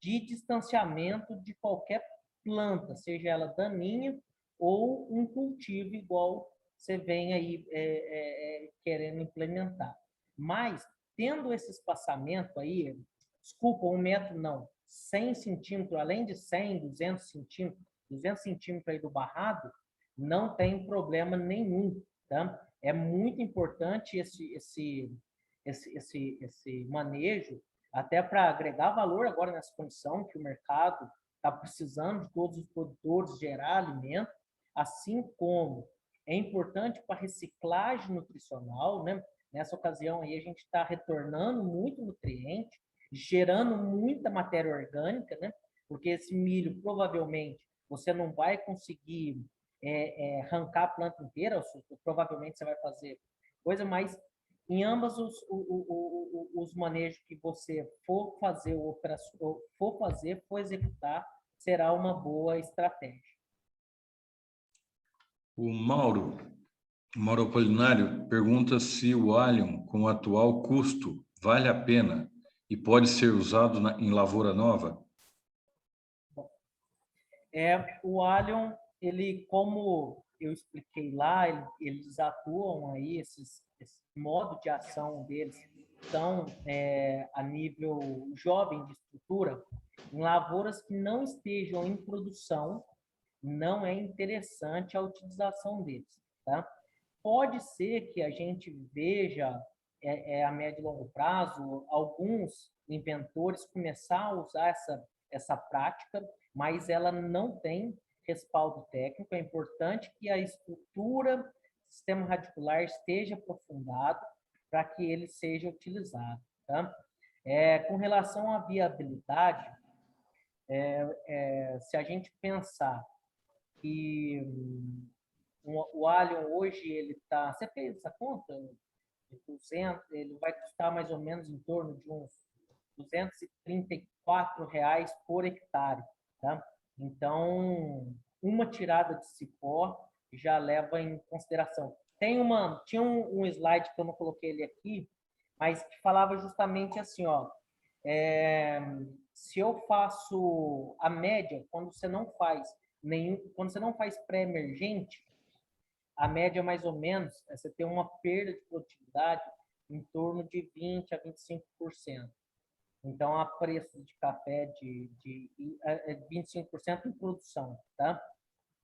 F: de distanciamento de qualquer planta, seja ela daninha ou um cultivo igual você vem aí querendo implementar. Mas, tendo esse espaçamento aí, desculpa, 1 metro não, 100 centímetros, além de 100, 200 centímetros aí do barrado, não tem problema nenhum, tá? É muito importante esse manejo, até para agregar valor agora nessa condição que o mercado está precisando de todos os produtores gerar alimento, assim como é importante para reciclagem nutricional, né? Nessa ocasião aí a gente está retornando muito nutriente, gerando muita matéria orgânica, né? Porque esse milho provavelmente você não vai conseguir arrancar a planta inteira, provavelmente você vai fazer coisa, mas em ambos os manejos que você for fazer, for executar, será uma boa estratégia.
B: O Mauro Apolinário, pergunta se o allium, com o atual custo, vale a pena e pode ser usado em lavoura nova?
F: O allium, ele, como eu expliquei lá, eles atuam aí, esse modo de ação deles estão a nível jovem de estrutura, em lavouras que não estejam em produção, não é interessante a utilização deles, tá? Pode ser que a gente veja a médio e longo prazo alguns inventores começar a usar essa prática, mas ela não tem respaldo técnico. É importante que a estrutura do sistema radicular esteja aprofundado para que ele seja utilizado, tá? Com relação à viabilidade, se a gente pensar que o alho hoje ele está, você fez essa conta? 200, ele vai custar mais ou menos em torno de uns R$ 234 por hectare, tá? Então, uma tirada de cipó já leva em consideração. tinha um slide que eu não coloquei ele aqui, mas que falava justamente assim, ó, se eu faço a média, quando você não faz pré-emergente, a média mais ou menos, você tem uma perda de produtividade em torno de 20 a 25%. Então, a preço de café de 25% em produção, tá?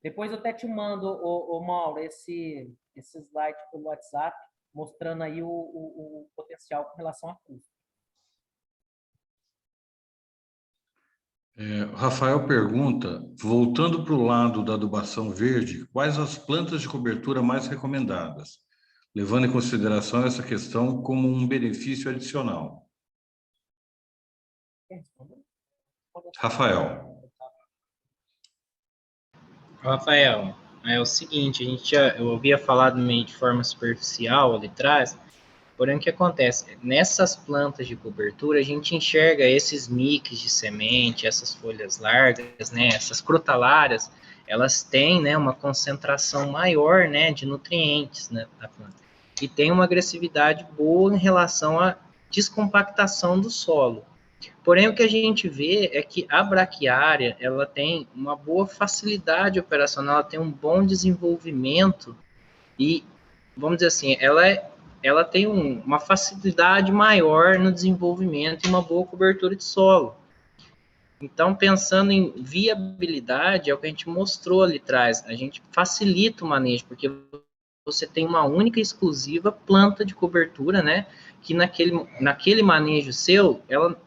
F: Depois eu até te mando, Mauro, esse slide pelo WhatsApp, mostrando aí o potencial com relação a custo.
B: Rafael pergunta, voltando para o lado da adubação verde, quais as plantas de cobertura mais recomendadas, levando em consideração essa questão como um benefício adicional? Rafael.
C: Rafael, é o seguinte, eu ouvia falar meio de forma superficial ali atrás, porém o que acontece? Nessas plantas de cobertura, a gente enxerga esses mix de semente, essas folhas largas, né, essas crotalárias, elas têm, né, uma concentração maior, né, de nutrientes, né, da planta. E tem uma agressividade boa em relação à descompactação do solo. Porém, o que a gente vê é que a braquiária, ela tem uma boa facilidade operacional, ela tem um bom desenvolvimento e, vamos dizer assim, ela tem uma facilidade maior no desenvolvimento e uma boa cobertura de solo. Então, pensando em viabilidade, é o que a gente mostrou ali atrás, a gente facilita o manejo, porque você tem uma única e exclusiva planta de cobertura, né, que naquele manejo seu, ela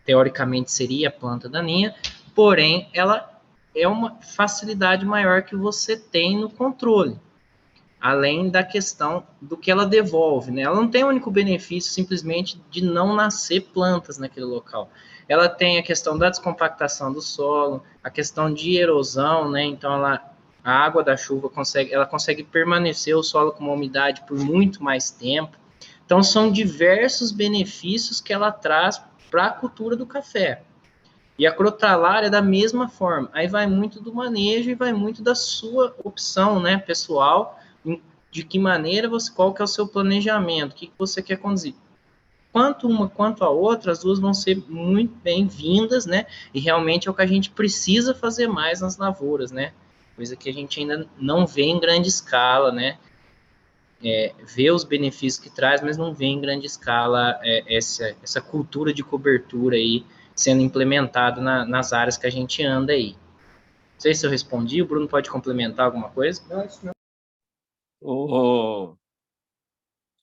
C: teoricamente seria a planta daninha, porém ela é uma facilidade maior que você tem no controle, além da questão do que ela devolve, né? Ela não tem o único benefício simplesmente de não nascer plantas naquele local. Ela tem a questão da descompactação do solo, a questão de erosão, né? Então a água da chuva consegue permanecer o solo com uma umidade por muito mais tempo. Então são diversos benefícios que ela traz para a cultura do café. E a crotalária da mesma forma. Aí vai muito do manejo e vai muito da sua opção, né, pessoal, de que maneira qual que é o seu planejamento, o que você quer conduzir. Quanto uma quanto a outra, as duas vão ser muito bem-vindas, né? E realmente é o que a gente precisa fazer mais nas lavouras, né? Coisa que a gente ainda não vê em grande escala, né? Vê os benefícios que traz, mas não vê em grande escala essa cultura de cobertura aí sendo implementado nas áreas que a gente anda aí. Não sei se eu respondi, o Bruno pode complementar alguma coisa?
F: Não, isso não.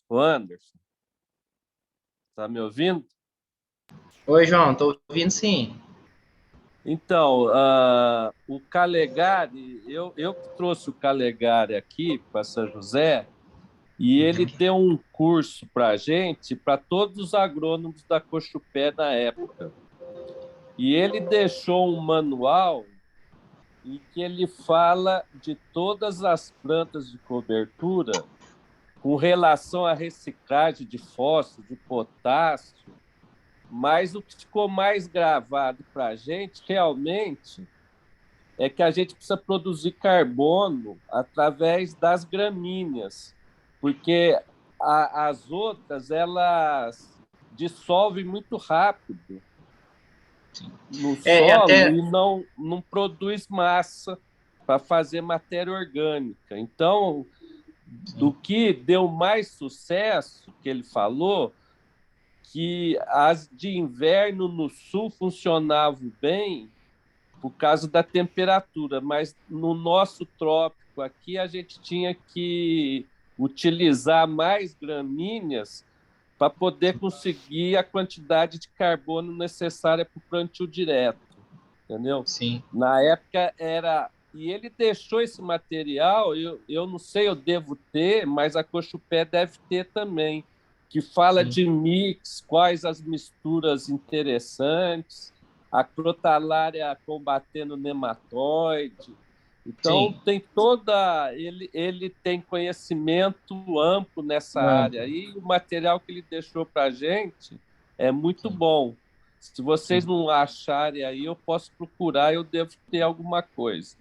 D: O Anderson, tá me ouvindo?
C: Oi, João, tô ouvindo sim.
D: Então, o Calegari, eu que trouxe o Calegari aqui para São José, e ele deu um curso para a gente, para todos os agrônomos da Cochupé na época. E ele deixou um manual em que ele fala de todas as plantas de cobertura com relação à reciclagem de fósforo, de potássio, mas o que ficou mais gravado para a gente realmente é que a gente precisa produzir carbono através das gramíneas, porque as outras elas dissolvem muito rápido no solo e não produz massa para fazer matéria orgânica. Então, do que deu mais sucesso, que ele falou, que as de inverno no sul funcionavam bem por causa da temperatura, mas no nosso trópico aqui a gente tinha que utilizar mais gramíneas para poder conseguir a quantidade de carbono necessária para o plantio direto, entendeu?
C: Sim.
D: Na época era... E ele deixou esse material, eu não sei, eu devo ter, mas a Cochupé deve ter também, que fala de mix, quais as misturas interessantes, a crotalária combatendo nematóide. Então, tem toda... Ele tem conhecimento amplo nessa área. E o material que ele deixou para a gente é muito bom. Se vocês não acharem aí, eu posso procurar, eu devo ter alguma coisa.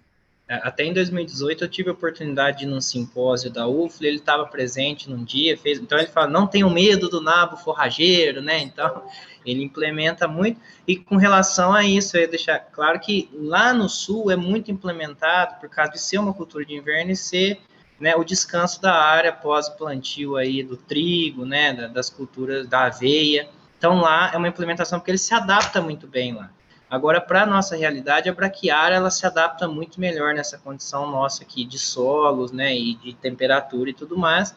C: Até em 2018 eu tive a oportunidade de ir num simpósio da UFLA, ele estava presente num dia, então ele fala, não tenham medo do nabo forrageiro, né? Então ele implementa muito, e com relação a isso, eu ia deixar claro que lá no sul é muito implementado, por causa de ser uma cultura de inverno e ser, né, o descanso da área pós-plantio aí do trigo, né, das culturas da aveia. Então lá é uma implementação porque ele se adapta muito bem lá. Agora, para a nossa realidade, a braquiária ela se adapta muito melhor nessa condição nossa aqui de solos, né, e de temperatura e tudo mais.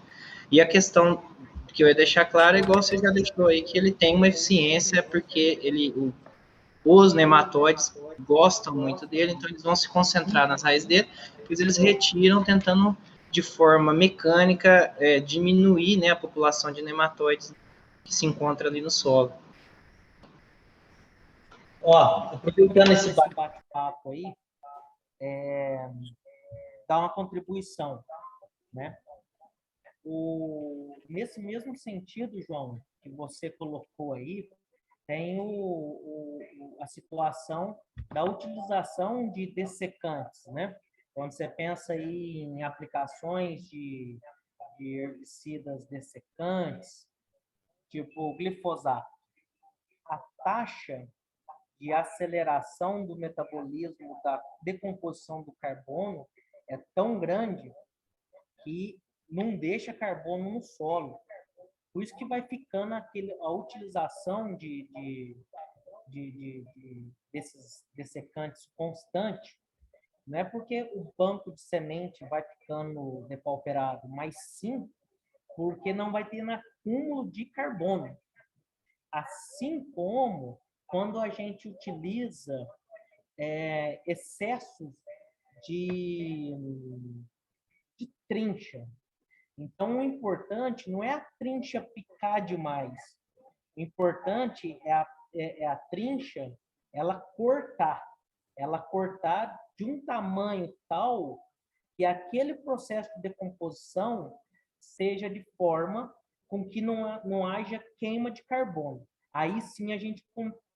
C: E a questão que eu ia deixar claro, igual você já deixou aí, que ele tem uma eficiência porque os nematóides gostam muito dele, então eles vão se concentrar nas raízes dele, pois eles retiram, tentando de forma mecânica diminuir, né, a população de nematóides que se encontra ali no solo.
E: Ó, aproveitando esse
F: bate-papo aí, dá uma contribuição, né? Nesse mesmo sentido, João, que você colocou aí, tem a situação da utilização de dessecantes, né? Quando você pensa aí em aplicações de herbicidas dessecantes, tipo glifosato, a taxa de aceleração do metabolismo, da decomposição do carbono é tão grande que não deixa carbono no solo. Por isso que vai ficando a utilização desses dessecantes constante. Não é porque o banco de semente vai ficando depauperado, mas sim porque não vai ter acúmulo de carbono. Assim como quando a gente utiliza excessos de trincha. Então, o importante não é a trincha picar demais. O importante é a trincha ela cortar de um tamanho tal que aquele processo de decomposição seja de forma com que não haja queima de carbono. Aí sim a gente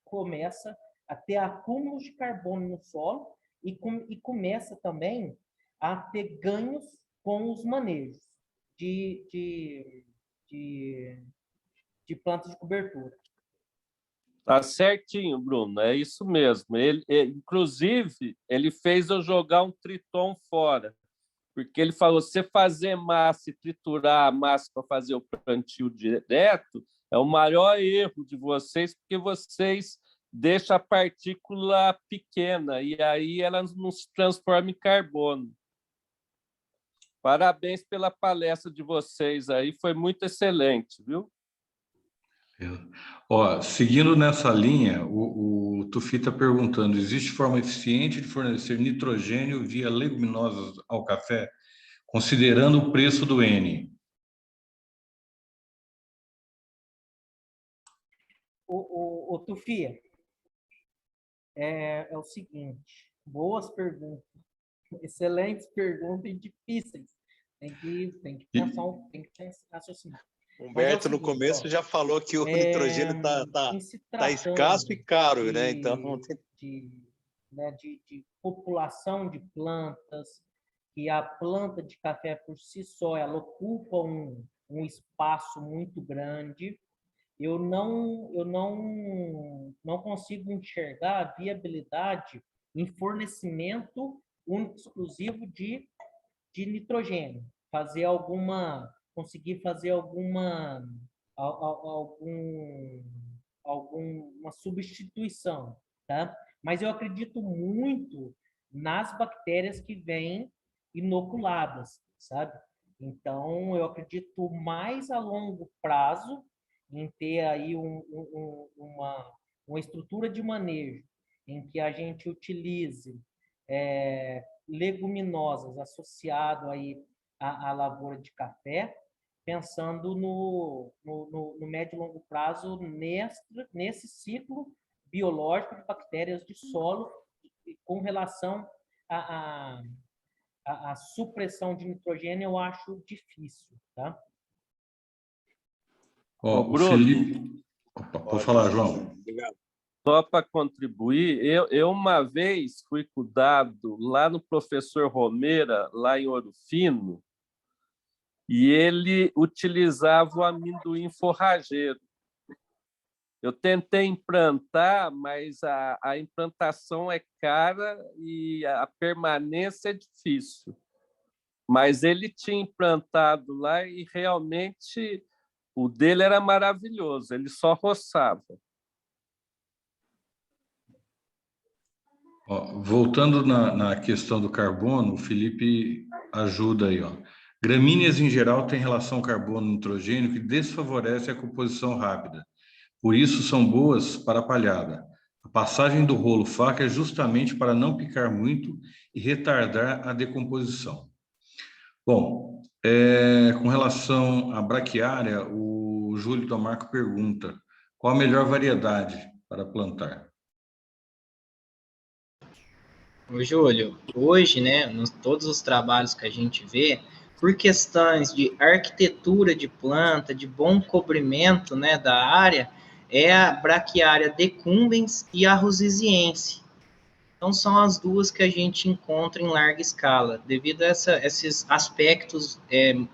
F: começa a ter acúmulos de carbono no solo e começa também a ter ganhos com os manejos de plantas de cobertura.
D: Tá certinho, Bruno, é isso mesmo. Inclusive, ele fez eu jogar um triton fora, porque ele falou: você fazer massa e triturar a massa para fazer o plantio direto é o maior erro de vocês, porque vocês deixam a partícula pequena e aí ela não se transforma em carbono. Parabéns pela palestra de vocês aí, foi muito excelente, viu?
B: Ó, seguindo nessa linha, o Tufi está perguntando: existe forma eficiente de fornecer nitrogênio via leguminosas ao café, considerando o preço do N?
F: O Tufi, é o seguinte, boas perguntas, excelentes perguntas e difíceis. Tem que pensar, tem que raciocinar.
G: Humberto, no começo, já falou que o nitrogênio tá escasso e caro, né? Então,
F: de população de plantas, que a planta de café por si só, ela ocupa um espaço muito grande. Eu não consigo enxergar a viabilidade em fornecimento exclusivo de nitrogênio, conseguir fazer alguma substituição, tá? Mas eu acredito muito nas bactérias que vêm inoculadas, sabe? Então, eu acredito mais a longo prazo em ter aí uma estrutura de manejo em que a gente utilize leguminosas associado aí à lavoura de café, pensando no médio e longo prazo nesse ciclo biológico de bactérias de solo com relação à supressão de nitrogênio, eu acho difícil, tá?
B: Ó, o
D: Bruno,
B: Felipe... Opa, pode falar, João.
G: Obrigado.
D: Só para contribuir, eu uma vez fui cuidado lá no professor Romeira, lá em Ouro Fino, e ele utilizava o amendoim forrageiro. Eu tentei implantar, mas a implantação é cara e a permanência é difícil. Mas ele tinha implantado lá e realmente o dele era maravilhoso, ele só roçava.
B: Ó, voltando na questão do carbono, o Felipe ajuda aí. Ó. Gramíneas, em geral, têm relação carbono-nitrogênio que desfavorece a composição rápida. Por isso, são boas para a palhada. A passagem do rolo faca é justamente para não picar muito e retardar a decomposição. Bom, com relação à braquiária, o Júlio Tomarco pergunta: qual a melhor variedade para plantar?
C: Ô, Júlio, hoje, né, todos os trabalhos que a gente vê, por questões de arquitetura de planta, de bom cobrimento, né, da área, é a braquiária decumbens e a rosisiense. Então, são as duas que a gente encontra em larga escala, devido a esses aspectos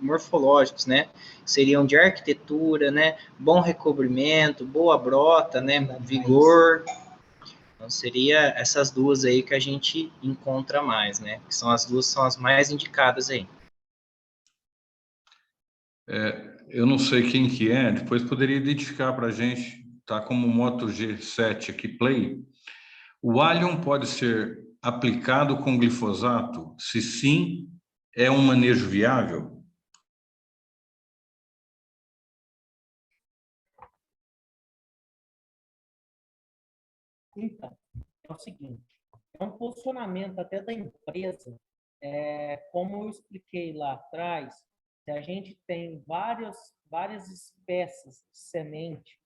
C: morfológicos, né? Seriam de arquitetura, né? Bom recobrimento, boa brota, né? Vigor. Então, seria essas duas aí que a gente encontra mais, né? Que são as duas, são as mais indicadas aí.
B: Eu não sei quem que é, depois poderia identificar para a gente, tá como Moto G7 aqui, Play. O Allium pode ser aplicado com glifosato? Se sim, é um manejo viável?
F: Então, é o seguinte, é um posicionamento até da empresa, como eu expliquei lá atrás, se a gente tem várias espécies de semente,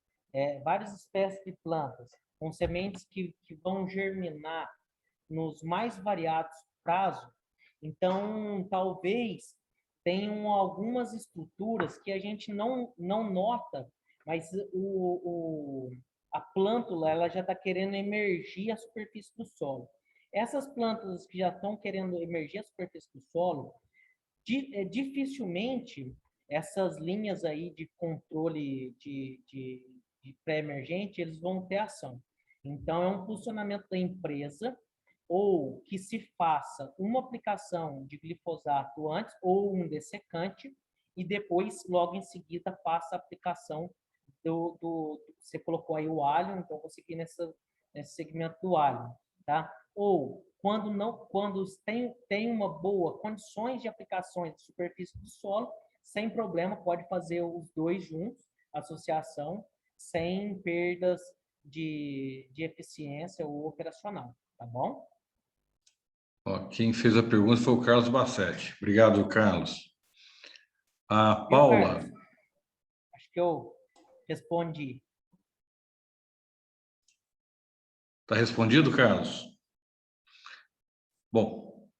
F: várias espécies de plantas, com sementes que vão germinar nos mais variados prazos, então talvez tenham algumas estruturas que a gente não nota, mas a plântula ela já está querendo emergir a superfície do solo. Essas plântulas que já estão querendo emergir a superfície do solo, dificilmente essas linhas aí de controle de pré-emergente, eles vão ter ação. Então, é um funcionamento da empresa ou que se faça uma aplicação de glifosato antes ou um dessecante e depois, logo em seguida, faça a aplicação você colocou aí o alho, então vou seguir nesse segmento do alho, tá? Ou quando tem uma boa condições de aplicações de superfície do solo, sem problema, pode fazer os dois juntos, associação, sem perdas de eficiência ou operacional, tá bom?
B: Ó, quem fez a pergunta foi o Carlos Bassetti. Obrigado, Carlos. A Paula...
F: Acho que eu respondi.
B: Está respondido, Carlos? Bom,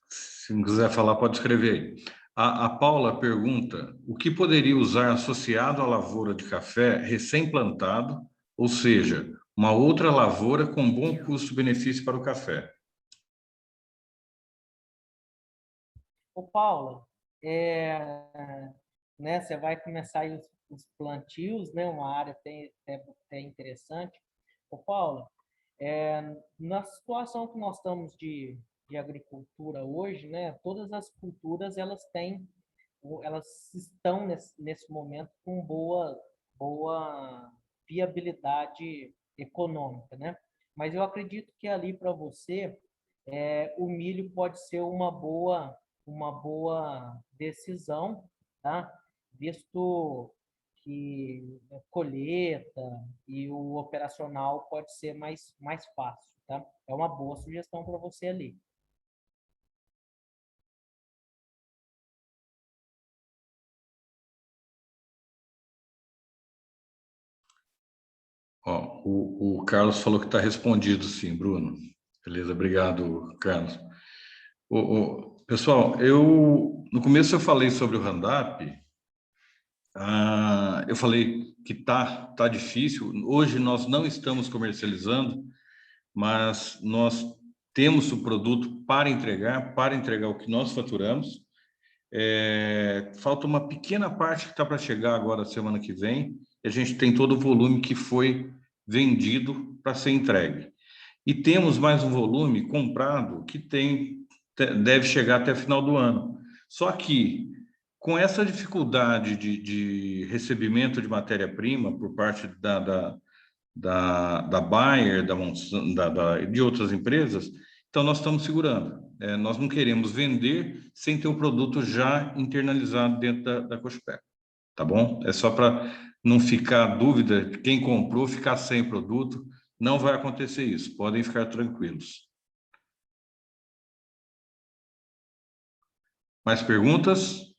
B: se não quiser falar, pode escrever aí. A Paula pergunta: o que poderia usar associado à lavoura de café recém-plantado, ou seja, uma outra lavoura com bom custo-benefício para o café?
F: Ô, Paula, né, você vai começar aí os plantios, né, uma área até interessante. Ô, Paula, na situação que nós estamos de agricultura hoje, né, todas as culturas elas estão nesse momento com boa viabilidade econômica, né? Mas eu acredito que ali para você o milho pode ser uma boa decisão, tá? Visto que a colheita e o operacional pode ser mais fácil, tá? É uma boa sugestão para você ali.
B: Ó, o Carlos falou que está respondido, sim, Bruno. Beleza, obrigado, Carlos. Pessoal, no começo eu falei sobre o Roundup, Eu falei que tá difícil. Hoje nós não estamos comercializando, mas nós temos o produto para entregar o que nós faturamos. Falta uma pequena parte que está para chegar agora semana que vem, e a gente tem todo o volume que foi vendido para ser entregue. E temos mais um volume comprado que deve chegar até final do ano. Só que, com essa dificuldade de recebimento de matéria-prima por parte da Bayer, de outras empresas, então nós estamos segurando. Nós não queremos vender sem ter o produto já internalizado dentro da Cochupé, tá bom? É só para não ficar dúvida, quem comprou ficar sem produto, não vai acontecer isso, podem ficar tranquilos. Mais perguntas?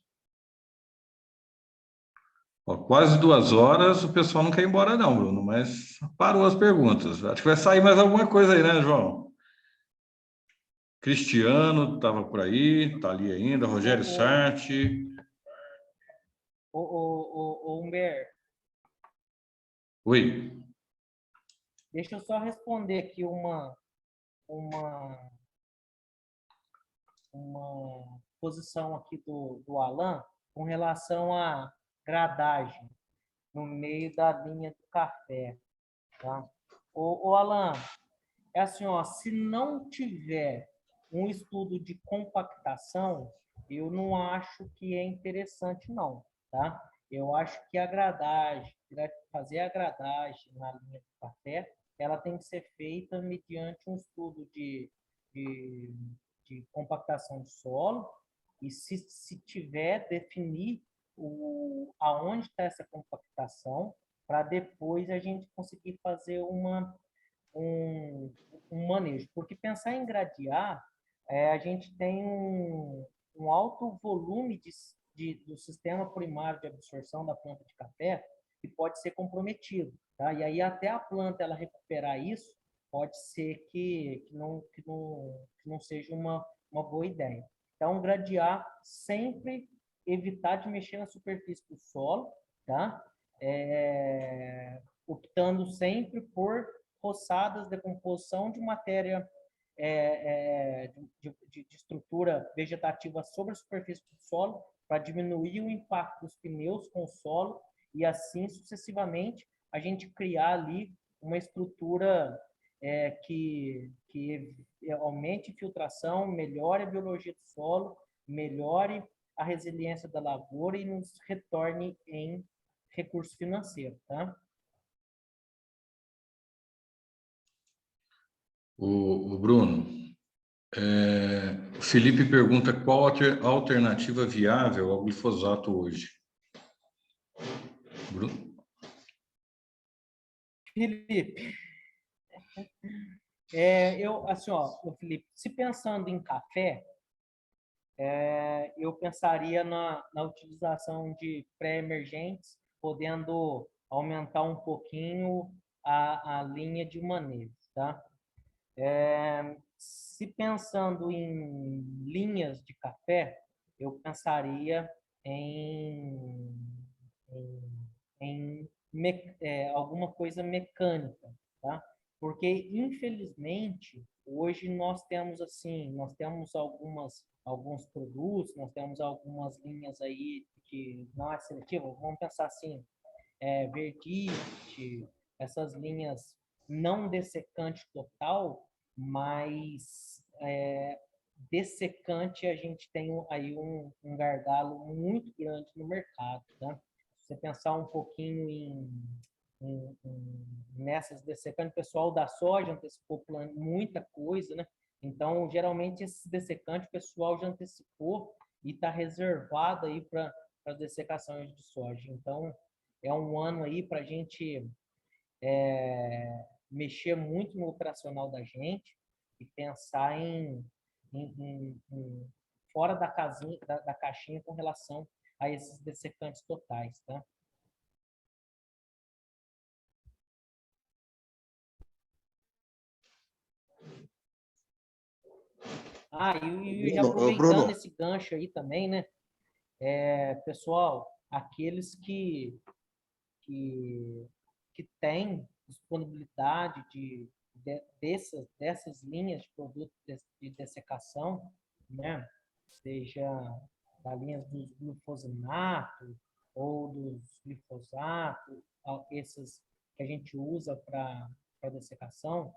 B: Ó, quase 2 horas, o pessoal não quer ir embora não, Bruno, mas parou as perguntas. Acho que vai sair mais alguma coisa aí, né, João? Cristiano estava por aí, está ali ainda, Rogério Sarti.
F: Humber,
B: Oi.
F: deixa eu só responder aqui uma posição aqui do Alan com relação à gradagem no meio da linha do café, tá? O Alan, é assim, ó, se não tiver um estudo de compactação, eu não acho que é interessante, não, tá? Eu acho que a gradagem, fazer a gradagem na linha do café, ela tem que ser feita mediante um estudo de, de compactação de solo, e se tiver, definir aonde está essa compactação, para depois a gente conseguir fazer um manejo. Porque pensar em gradear, a gente tem um alto volume do sistema primário de absorção da planta de café que pode ser comprometido. Tá? E aí, até a planta ela recuperar isso, pode ser que não seja uma boa ideia. Então, gradear sempre evitar de mexer na superfície do solo, tá? Optando sempre por roçadas, decomposição de matéria de estrutura vegetativa sobre a superfície do solo, para diminuir o impacto dos pneus com o solo e assim sucessivamente a gente criar ali uma estrutura que aumente a filtração, melhore a biologia do solo, melhore a resiliência da lavoura e nos retorne em recurso financeiro, tá?
B: O Bruno, o Felipe pergunta qual a alternativa viável ao glifosato hoje. Bruno?
F: Felipe, assim, ó, Felipe, se pensando em café, eu pensaria na utilização de pré-emergentes, podendo aumentar um pouquinho a linha de manejo, tá? Se pensando em linhas de café, eu pensaria em alguma coisa mecânica, tá? Porque, infelizmente, hoje nós temos alguns produtos, nós temos algumas linhas aí que não é seletiva, vamos pensar assim, Verdite, essas linhas não dessecante total, mas dessecante a gente tem aí um gargalo muito grande no mercado, tá? Se você pensar um pouquinho nessas dessecantes, o pessoal da soja antecipou muita coisa, né? Então, geralmente, esses dessecantes o pessoal já antecipou e está reservado aí para as dessecações de soja. Então, é um ano aí para a gente mexer muito no operacional da gente e pensar em fora da casinha, da caixinha com relação a esses dessecantes totais, tá? E já aproveitando esse gancho aí também, né? Pessoal, aqueles que têm disponibilidade dessas linhas de produtos de dessecação, né? Seja da linha dos glufosinato ou dos glifosato, esses que a gente usa para dessecação,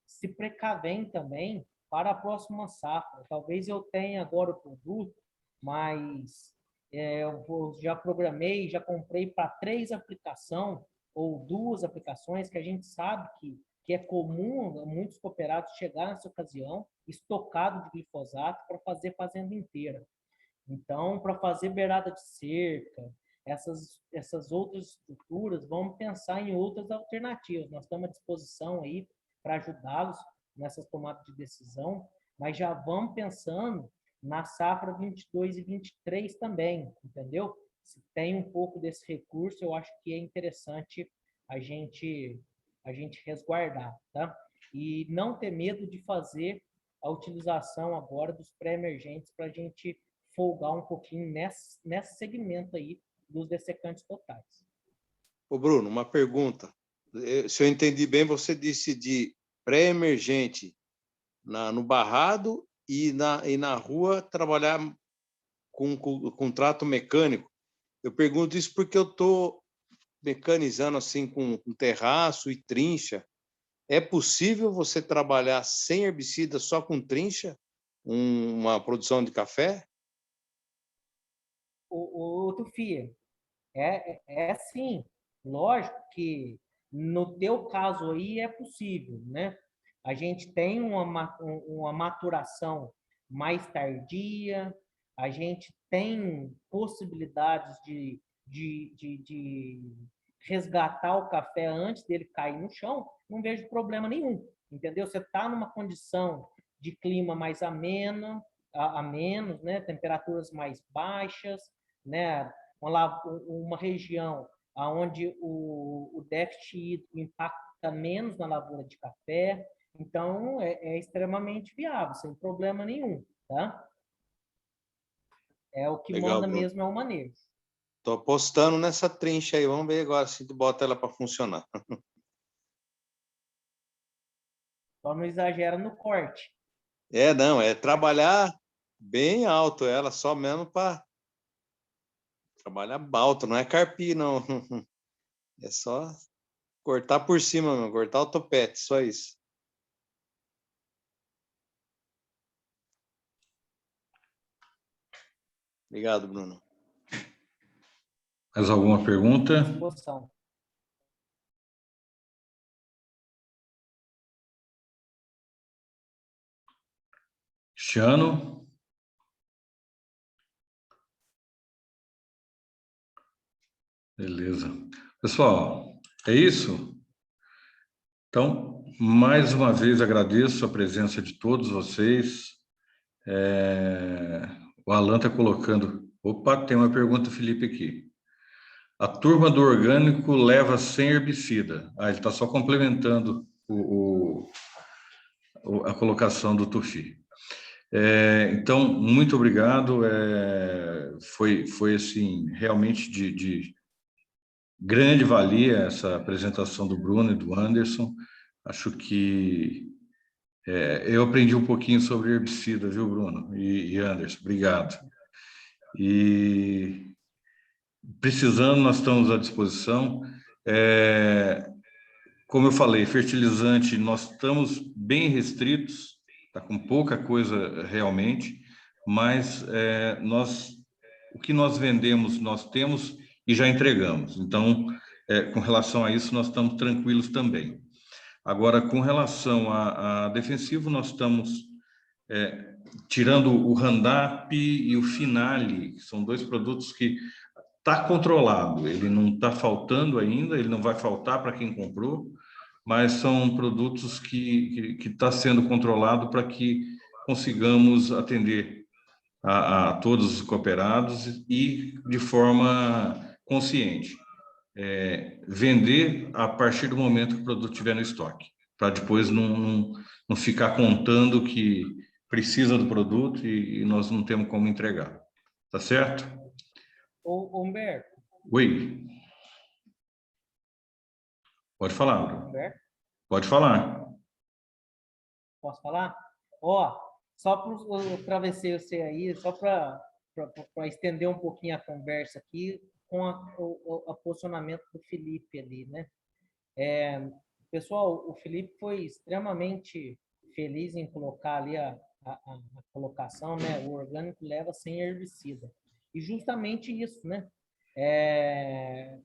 F: se precavem também para a próxima safra. Talvez eu tenha agora o produto, mas já programei, já comprei para 3 aplicações ou 2 aplicações, que a gente sabe que é comum muitos cooperados chegar nessa ocasião estocado de glifosato para fazer fazenda inteira. Então, para fazer beirada de cerca, essas outras estruturas, vamos pensar em outras alternativas. Nós estamos à disposição aí para ajudá-los nessas tomadas de decisão, mas já vamos pensando na safra 22 e 23 também, entendeu? Se tem um pouco desse recurso, eu acho que é interessante a gente resguardar, tá? E não ter medo de fazer a utilização agora dos pré-emergentes para a gente folgar um pouquinho nesse segmento aí dos dessecantes totais.
G: Ô Bruno, uma pergunta. Se eu entendi bem, você disse de pré-emergente no barrado e na rua trabalhar com trato mecânico. Eu pergunto isso porque eu estou mecanizando assim com terraço e trincha. É possível você trabalhar sem herbicida, só com trincha, uma produção de café?
F: O Tufia, sim. Lógico que no teu caso aí é possível, né? A gente tem uma maturação mais tardia, a gente tem possibilidades de resgatar o café antes dele cair no chão, não vejo problema nenhum, entendeu? Você está numa condição de clima mais ameno, a menos, né? Temperaturas mais baixas, né? Uma região onde o déficit hídrico impacta menos na lavoura de café, então é extremamente viável, sem problema nenhum, tá? É o que
G: Legal,
F: manda
G: Bruno.
F: mesmo é o manejo.
G: Estou apostando nessa trincha aí, vamos ver agora se tu bota ela para funcionar.
F: Só não exagera no corte.
G: Não, é trabalhar bem alto ela, só mesmo para trabalhar alto, não é carpir, não. É só cortar por cima, meu, cortar o topete, só isso. Obrigado, Bruno.
B: Mais alguma pergunta?
F: Disposição.
B: Cristiano? Beleza. Pessoal, é isso? Então, mais uma vez agradeço a presença de todos vocês. O Alan está colocando... Opa, tem uma pergunta, Felipe, aqui. A turma do orgânico leva sem herbicida. Ele está só complementando a colocação do Tufi. Então, muito obrigado. Foi assim, realmente de grande valia essa apresentação do Bruno e do Anderson. Acho que eu aprendi um pouquinho sobre herbicida, viu, Bruno e Anderson? Obrigado. E precisando, nós estamos à disposição. Como eu falei, fertilizante, nós estamos bem restritos, está com pouca coisa realmente, mas o que nós vendemos, nós temos e já entregamos. Então, com relação a isso, nós estamos tranquilos também. Agora, com relação a defensivo, nós estamos tirando o Roundup e o Finale, que são 2 produtos que está controlado, ele não está faltando ainda, ele não vai faltar para quem comprou, mas são produtos que está sendo controlado para que consigamos atender a todos os cooperados e de forma consciente. Vender a partir do momento que o produto estiver no estoque, para depois não ficar contando que precisa do produto e nós não temos como entregar. Tá certo?
F: Ô, Humberto,
B: Oi. Pode falar.
F: Humberto,
B: Pode falar.
F: posso falar? Ó, só para ver se você aí, só para estender um pouquinho a conversa aqui com o posicionamento do Felipe ali, né? Pessoal, o Felipe foi extremamente feliz em colocar ali a colocação, né? O orgânico leva sem herbicida. E justamente isso, né?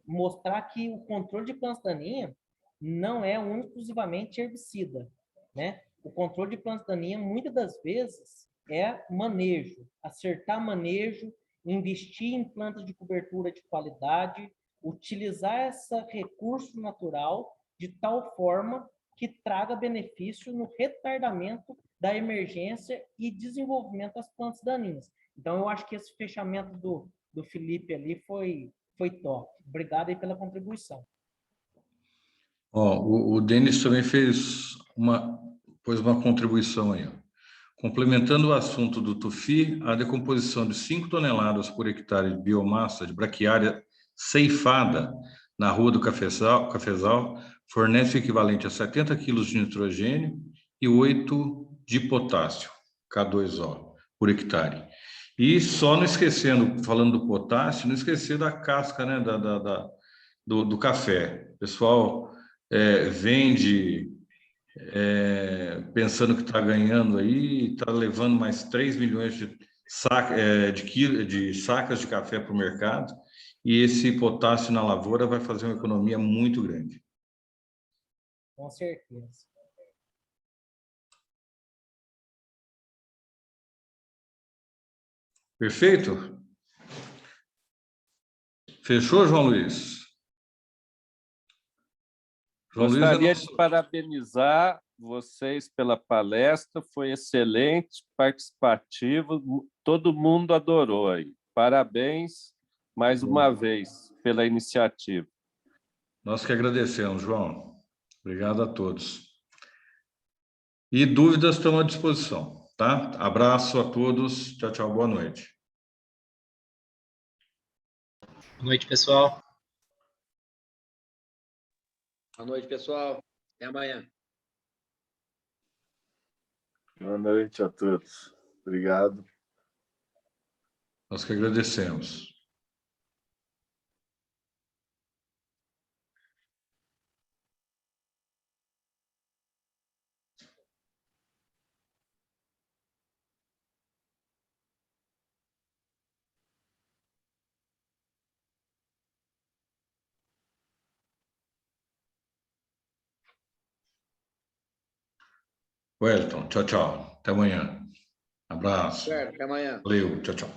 F: Mostrar que o controle de plantas daninhas não é exclusivamente herbicida, né? O controle de plantas daninhas, muitas das vezes, é manejo, acertar manejo, investir em plantas de cobertura de qualidade, utilizar esse recurso natural de tal forma que traga benefício no retardamento da emergência e desenvolvimento das plantas daninhas. Então, eu acho que esse fechamento do Felipe ali foi top. Obrigado aí pela contribuição.
B: Ó, o Denis também pôs uma contribuição aí. Ó. Complementando o assunto do tufi, a decomposição de 5 toneladas por hectare de biomassa de braquiária ceifada na Rua do Cafezal fornece o equivalente a 70 quilos de nitrogênio e 8 de potássio, K2O, por hectare. E só não esquecendo, falando do potássio, não esquecer da casca, né, do café. O pessoal vende pensando que está ganhando aí, está levando mais 3 milhões de sacas de café para o mercado, e esse potássio na lavoura vai fazer uma economia muito grande.
F: Com certeza.
B: Perfeito? Fechou, João Luiz?
D: Gostaria de parabenizar vocês pela palestra, foi excelente, participativo, todo mundo adorou aí. Parabéns mais uma vez pela iniciativa.
B: Nós que agradecemos, João. Obrigado a todos. E dúvidas estão à disposição, tá? Abraço a todos. Tchau, tchau. Boa noite.
C: Boa noite, pessoal.
A: Boa noite, pessoal. Até amanhã.
H: Boa noite a todos. Obrigado.
B: Nós que agradecemos. Wellington, tchau, tchau. Até amanhã. Abraço.
A: Certo, até amanhã.
B: Valeu, tchau, tchau.